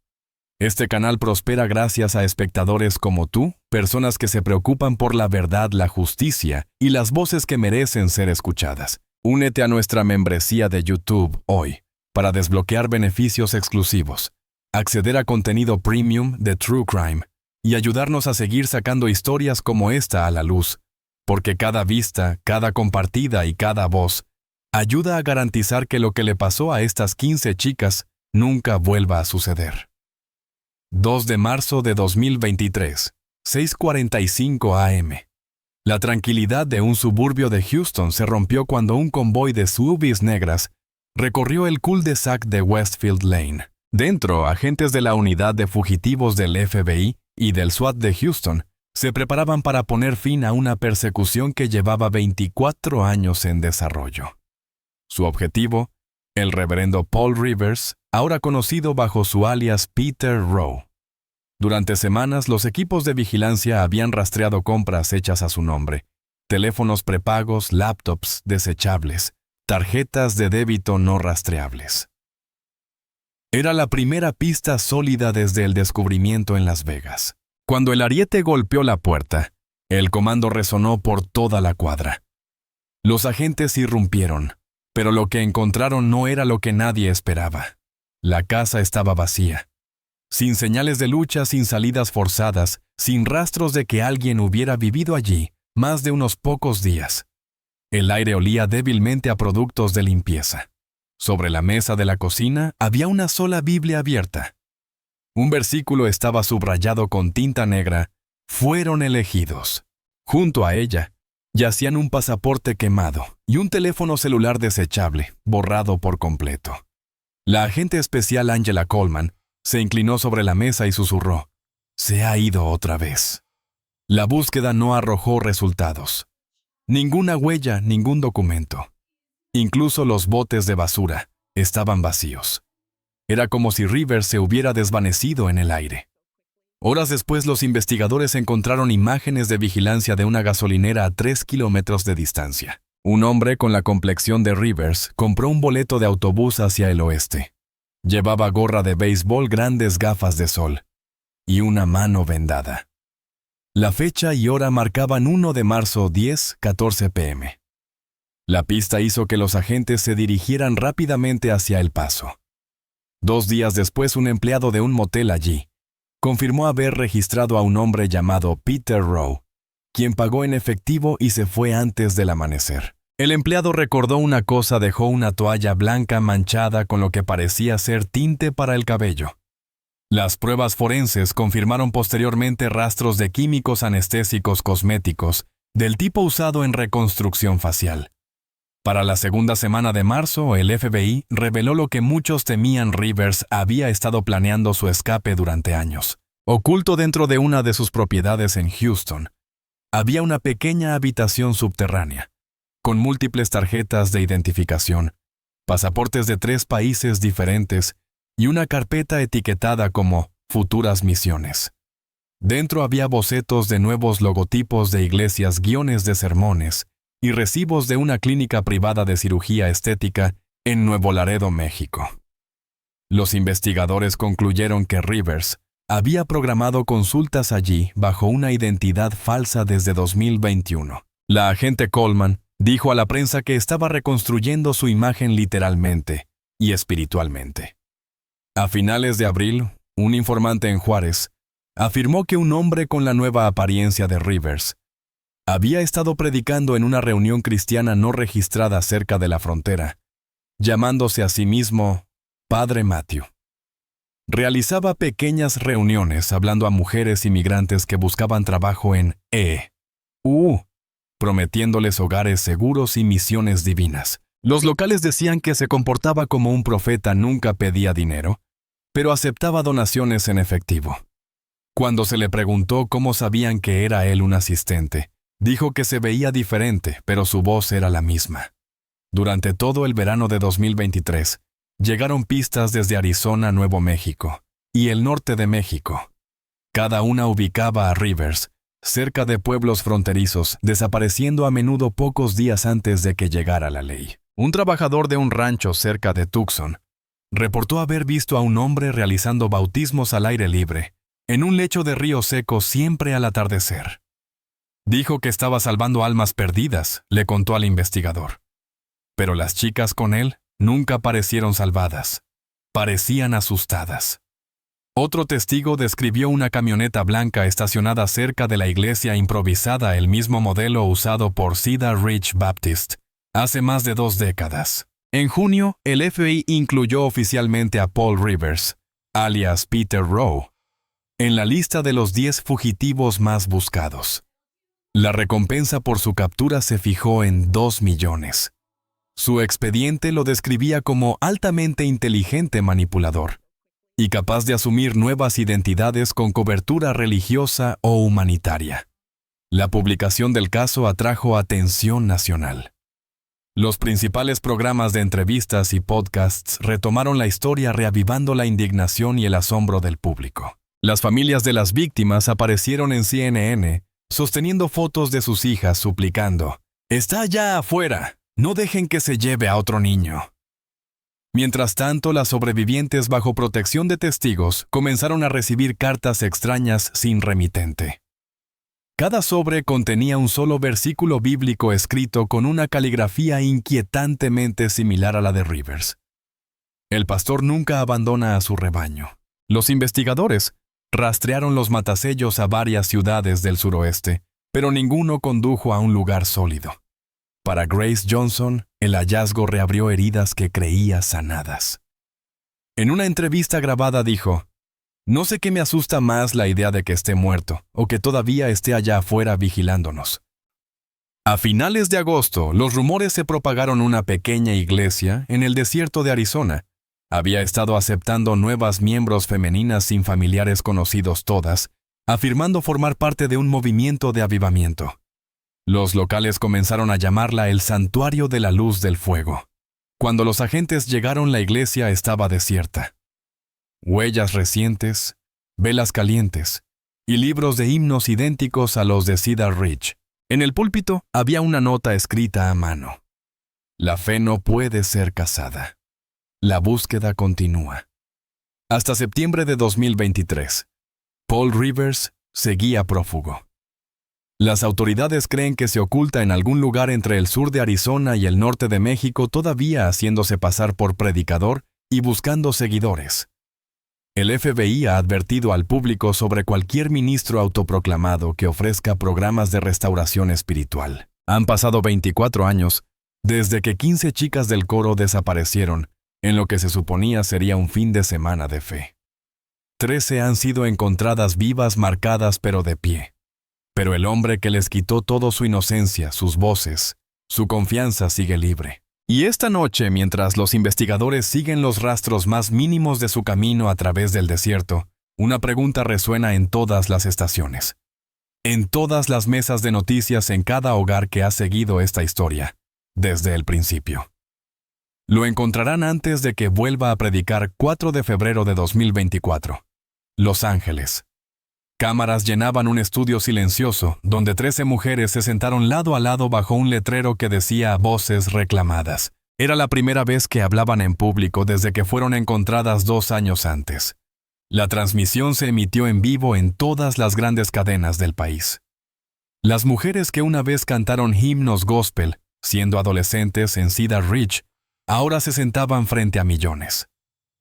Este canal prospera gracias a espectadores como tú, personas que se preocupan por la verdad, la justicia y las voces que merecen ser escuchadas. Únete a nuestra membresía de YouTube hoy para desbloquear beneficios exclusivos, acceder a contenido premium de True Crime y ayudarnos a seguir sacando historias como esta a la luz, porque cada vista, cada compartida y cada voz ayuda a garantizar que lo que le pasó a estas 15 chicas nunca vuelva a suceder. 2 de marzo de 2023, 6:45 a.m. La tranquilidad de un suburbio de Houston se rompió cuando un convoy de SUVs negras recorrió el cul-de-sac de Westfield Lane. Dentro, agentes de la unidad de fugitivos del FBI y del SWAT de Houston se preparaban para poner fin a una persecución que llevaba 24 años en desarrollo. Su objetivo, el reverendo Paul Rivers, ahora conocido bajo su alias Peter Rowe. Durante semanas, los equipos de vigilancia habían rastreado compras hechas a su nombre, teléfonos prepagos, laptops desechables, tarjetas de débito no rastreables. Era la primera pista sólida desde el descubrimiento en Las Vegas. Cuando el ariete golpeó la puerta, el comando resonó por toda la cuadra. Los agentes irrumpieron, pero lo que encontraron no era lo que nadie esperaba. La casa estaba vacía, sin señales de lucha, sin salidas forzadas, sin rastros de que alguien hubiera vivido allí más de unos pocos días. El aire olía débilmente a productos de limpieza. Sobre la mesa de la cocina había una sola Biblia abierta. Un versículo estaba subrayado con tinta negra, «Fueron elegidos». Junto a ella yacían un pasaporte quemado y un teléfono celular desechable, borrado por completo. La agente especial Angela Coleman se inclinó sobre la mesa y susurró, «Se ha ido otra vez». La búsqueda no arrojó resultados. Ninguna huella, ningún documento. Incluso los botes de basura estaban vacíos. Era como si Rivers se hubiera desvanecido en el aire. Horas después, los investigadores encontraron imágenes de vigilancia de una gasolinera a 3 kilómetros de distancia. Un hombre con la complexión de Rivers compró un boleto de autobús hacia el oeste. Llevaba gorra de béisbol, grandes gafas de sol y una mano vendada. La fecha y hora marcaban 1 de marzo, 10:14 p.m. La pista hizo que los agentes se dirigieran rápidamente hacia El Paso. 2 días después, un empleado de un motel allí confirmó haber registrado a un hombre llamado Peter Rowe, quien pagó en efectivo y se fue antes del amanecer. El empleado recordó una cosa: dejó una toalla blanca manchada con lo que parecía ser tinte para el cabello. Las pruebas forenses confirmaron posteriormente rastros de químicos anestésicos cosméticos del tipo usado en reconstrucción facial. Para la segunda semana de marzo, el FBI reveló lo que muchos temían: Rivers había estado planeando su escape durante años. Oculto dentro de una de sus propiedades en Houston, había una pequeña habitación subterránea, con múltiples tarjetas de identificación, pasaportes de 3 países diferentes y una carpeta etiquetada como «Futuras misiones». Dentro había bocetos de nuevos logotipos de iglesias, guiones de sermones y recibos de una clínica privada de cirugía estética en Nuevo Laredo, México. Los investigadores concluyeron que Rivers había programado consultas allí bajo una identidad falsa desde 2021. La agente Coleman dijo a la prensa que estaba reconstruyendo su imagen literalmente y espiritualmente. A finales de abril, un informante en Juárez afirmó que un hombre con la nueva apariencia de Rivers había estado predicando en una reunión cristiana no registrada cerca de la frontera, llamándose a sí mismo Padre Matthew. Realizaba pequeñas reuniones hablando a mujeres inmigrantes que buscaban trabajo en E.U., prometiéndoles hogares seguros y misiones divinas. Los locales decían que se comportaba como un profeta, nunca pedía dinero, pero aceptaba donaciones en efectivo. Cuando se le preguntó cómo sabían que era él un asistente, dijo que se veía diferente, pero su voz era la misma. Durante todo el verano de 2023, llegaron pistas desde Arizona, Nuevo México y el norte de México. Cada una ubicaba a Rivers cerca de pueblos fronterizos, desapareciendo a menudo pocos días antes de que llegara la ley. Un trabajador de un rancho cerca de Tucson reportó haber visto a un hombre realizando bautismos al aire libre, en un lecho de río seco siempre al atardecer. Dijo que estaba salvando almas perdidas, le contó al investigador. Pero las chicas con él nunca parecieron salvadas. Parecían asustadas. Otro testigo describió una camioneta blanca estacionada cerca de la iglesia improvisada, el mismo modelo usado por Cedar Ridge Baptist hace más de 2 décadas. En junio, el FBI incluyó oficialmente a Paul Rivers, alias Peter Rowe, en la lista de los 10 fugitivos más buscados. La recompensa por su captura se fijó en $2 millones. Su expediente lo describía como altamente inteligente manipulador y capaz de asumir nuevas identidades con cobertura religiosa o humanitaria. La publicación del caso atrajo atención nacional. Los principales programas de entrevistas y podcasts retomaron la historia, reavivando la indignación y el asombro del público. Las familias de las víctimas aparecieron en CNN, sosteniendo fotos de sus hijas suplicando: «Está allá afuera, no dejen que se lleve a otro niño». Mientras tanto, las sobrevivientes bajo protección de testigos comenzaron a recibir cartas extrañas sin remitente. Cada sobre contenía un solo versículo bíblico escrito con una caligrafía inquietantemente similar a la de Rivers. El pastor nunca abandona a su rebaño. Los investigadores rastrearon los matasellos a varias ciudades del suroeste, pero ninguno condujo a un lugar sólido. Para Grace Johnson, el hallazgo reabrió heridas que creía sanadas. En una entrevista grabada dijo: «No sé qué me asusta más, la idea de que esté muerto o que todavía esté allá afuera vigilándonos». A finales de agosto, los rumores se propagaron. Una pequeña iglesia en el desierto de Arizona había estado aceptando nuevas miembros femeninas sin familiares conocidos, todas afirmando formar parte de un movimiento de avivamiento. Los locales comenzaron a llamarla el Santuario de la Luz del Fuego. Cuando los agentes llegaron, la iglesia estaba desierta. Huellas recientes, velas calientes y libros de himnos idénticos a los de Cedar Ridge. En el púlpito había una nota escrita a mano: «La fe no puede ser casada. La búsqueda continúa». Hasta septiembre de 2023, Paul Rivers seguía prófugo. Las autoridades creen que se oculta en algún lugar entre el sur de Arizona y el norte de México, todavía haciéndose pasar por predicador y buscando seguidores. El FBI ha advertido al público sobre cualquier ministro autoproclamado que ofrezca programas de restauración espiritual. Han pasado 24 años desde que 15 chicas del coro desaparecieron en lo que se suponía sería un fin de semana de fe. 13 han sido encontradas vivas, marcadas pero de pie. Pero el hombre que les quitó toda su inocencia, sus voces, su confianza sigue libre. Y esta noche, mientras los investigadores siguen los rastros más mínimos de su camino a través del desierto, una pregunta resuena en todas las estaciones. En todas las mesas de noticias, en cada hogar que ha seguido esta historia, desde el principio. Lo encontrarán antes de que vuelva a predicar. 4 de febrero de 2024. Los Ángeles. Cámaras llenaban un estudio silencioso, donde 13 mujeres se sentaron lado a lado bajo un letrero que decía a voces reclamadas. Era la primera vez que hablaban en público desde que fueron encontradas 2 años antes. La transmisión se emitió en vivo en todas las grandes cadenas del país. Las mujeres que una vez cantaron himnos gospel, siendo adolescentes en Cedar Ridge, ahora se sentaban frente a millones.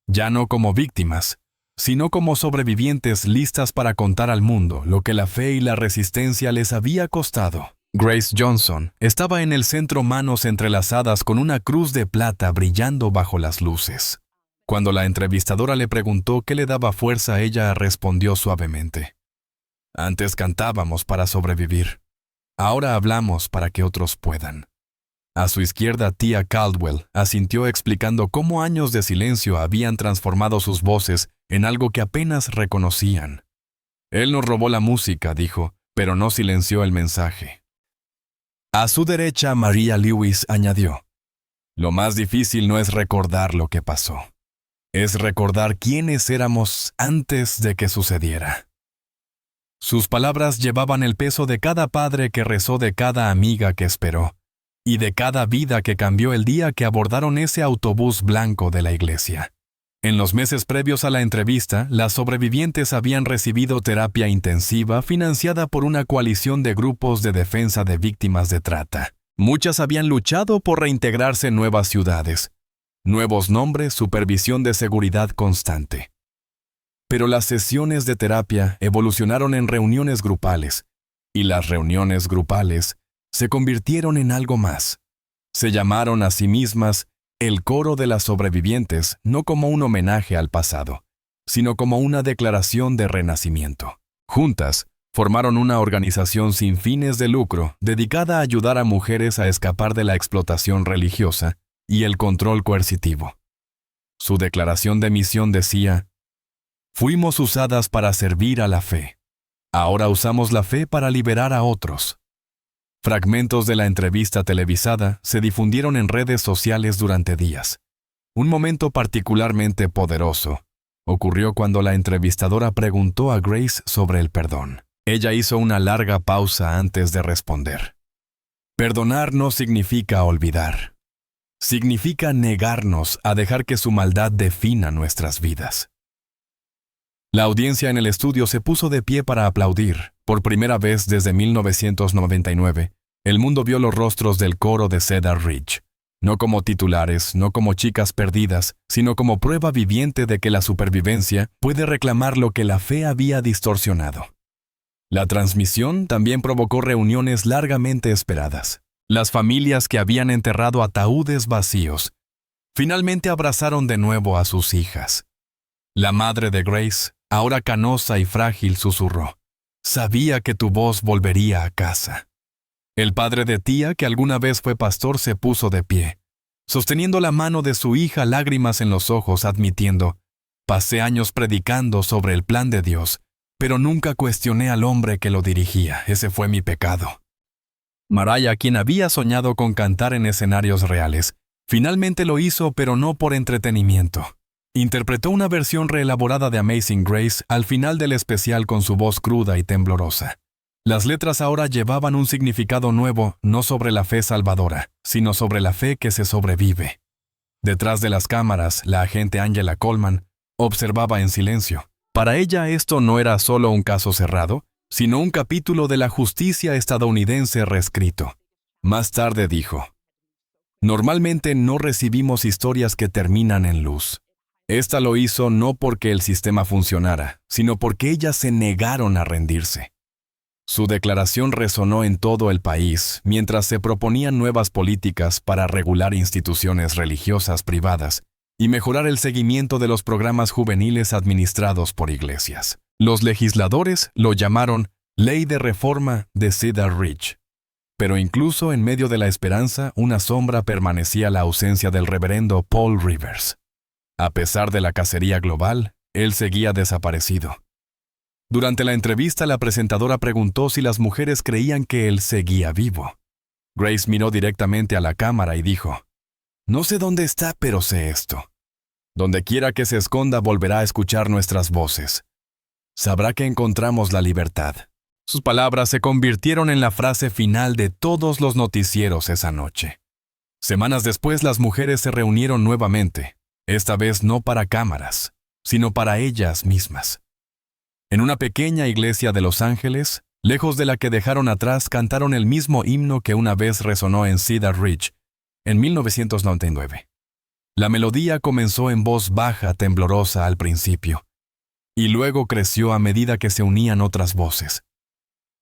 ya no como víctimas, sino como sobrevivientes listas para contar al mundo lo que la fe y la resistencia les había costado. Grace Johnson estaba en el centro, manos entrelazadas con una cruz de plata brillando bajo las luces. Cuando la entrevistadora le preguntó qué le daba fuerza, ella respondió suavemente: «Antes cantábamos para sobrevivir. Ahora hablamos para que otros puedan». A su izquierda, tía Caldwell asintió explicando cómo años de silencio habían transformado sus voces en algo que apenas reconocían. «Él nos robó la música», dijo, pero no silenció el mensaje. A su derecha, Maria Lewis añadió: «Lo más difícil no es recordar lo que pasó. Es recordar quiénes éramos antes de que sucediera». Sus palabras llevaban el peso de cada padre que rezó, de cada amiga que esperó, y de cada vida que cambió el día que abordaron ese autobús blanco de la iglesia. En los meses previos a la entrevista, las sobrevivientes habían recibido terapia intensiva financiada por una coalición de grupos de defensa de víctimas de trata. Muchas habían luchado por reintegrarse en nuevas ciudades, nuevos nombres, supervisión de seguridad constante. Pero las sesiones de terapia evolucionaron en reuniones grupales, y las reuniones grupales se convirtieron en algo más. Se llamaron a sí mismas el Coro de las Sobrevivientes, no como un homenaje al pasado, sino como una declaración de renacimiento. Juntas, formaron una organización sin fines de lucro dedicada a ayudar a mujeres a escapar de la explotación religiosa y el control coercitivo. Su declaración de misión decía: «Fuimos usadas para servir a la fe. Ahora usamos la fe para liberar a otros». Fragmentos de la entrevista televisada se difundieron en redes sociales durante días. Un momento particularmente poderoso ocurrió cuando la entrevistadora preguntó a Grace sobre el perdón. Ella hizo una larga pausa antes de responder. Perdonar no significa olvidar. Significa negarnos a dejar que su maldad defina nuestras vidas. La audiencia en el estudio se puso de pie para aplaudir. Por primera vez desde 1999, el mundo vio los rostros del coro de Cedar Ridge, no como titulares, no como chicas perdidas, sino como prueba viviente de que la supervivencia puede reclamar lo que la fe había distorsionado. La transmisión también provocó reuniones largamente esperadas. Las familias que habían enterrado ataúdes vacíos finalmente abrazaron de nuevo a sus hijas. La madre de Grace, ahora canosa y frágil, susurró: «Sabía que tu voz volvería a casa». El padre de tía, que alguna vez fue pastor, se puso de pie, sosteniendo la mano de su hija, lágrimas en los ojos, admitiendo: «Pasé años predicando sobre el plan de Dios, pero nunca cuestioné al hombre que lo dirigía. Ese fue mi pecado». Mariah, quien había soñado con cantar en escenarios reales, finalmente lo hizo, pero no por entretenimiento. Interpretó una versión reelaborada de Amazing Grace al final del especial con su voz cruda y temblorosa. Las letras ahora llevaban un significado nuevo, no sobre la fe salvadora, sino sobre la fe que se sobrevive. Detrás de las cámaras, la agente Angela Coleman observaba en silencio. Para ella esto no era solo un caso cerrado, sino un capítulo de la justicia estadounidense reescrito. Más tarde dijo: «Normalmente no recibimos historias que terminan en luz. Esta lo hizo no porque el sistema funcionara, sino porque ellas se negaron a rendirse». Su declaración resonó en todo el país mientras se proponían nuevas políticas para regular instituciones religiosas privadas y mejorar el seguimiento de los programas juveniles administrados por iglesias. Los legisladores lo llamaron Ley de Reforma de Cedar Ridge. Pero incluso en medio de la esperanza, una sombra permanecía: la ausencia del reverendo Paul Rivers. A pesar de la cacería global, él seguía desaparecido. Durante la entrevista, la presentadora preguntó si las mujeres creían que él seguía vivo. Grace miró directamente a la cámara y dijo: «No sé dónde está, pero sé esto. Donde quiera que se esconda, volverá a escuchar nuestras voces. Sabrá que encontramos la libertad». Sus palabras se convirtieron en la frase final de todos los noticieros esa noche. Semanas después, las mujeres se reunieron nuevamente, esta vez no para cámaras, sino para ellas mismas. En una pequeña iglesia de Los Ángeles, lejos de la que dejaron atrás, cantaron el mismo himno que una vez resonó en Cedar Ridge, en 1999. La melodía comenzó en voz baja, temblorosa al principio, y luego creció a medida que se unían otras voces.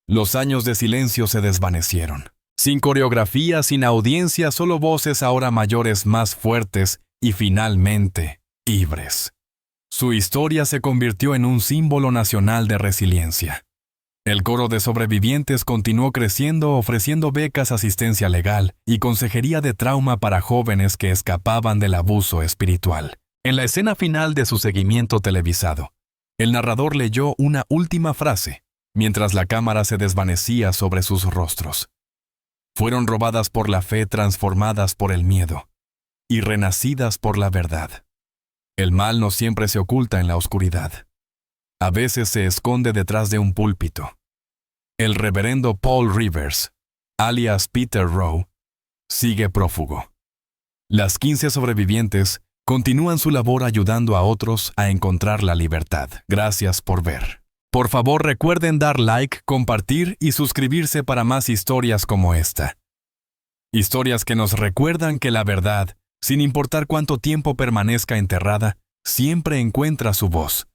Los años de silencio se desvanecieron. Sin coreografía, sin audiencia, solo voces ahora mayores más fuertes y finalmente libres. Su historia se convirtió en un símbolo nacional de resiliencia. El coro de sobrevivientes continuó creciendo, ofreciendo becas, asistencia legal y consejería de trauma para jóvenes que escapaban del abuso espiritual. En la escena final de su seguimiento televisado, el narrador leyó una última frase, mientras la cámara se desvanecía sobre sus rostros. Fueron robadas por la fe, transformadas por el miedo, y renacidas por la verdad. El mal no siempre se oculta en la oscuridad. A veces se esconde detrás de un púlpito. El reverendo Paul Rivers, alias Peter Rowe, sigue prófugo. Las 15 sobrevivientes continúan su labor ayudando a otros a encontrar la libertad. Gracias por ver. Por favor, recuerden dar like, compartir y suscribirse para más historias como esta. Historias que nos recuerdan que la verdad, sin importar cuánto tiempo permanezca enterrada, siempre encuentra su voz.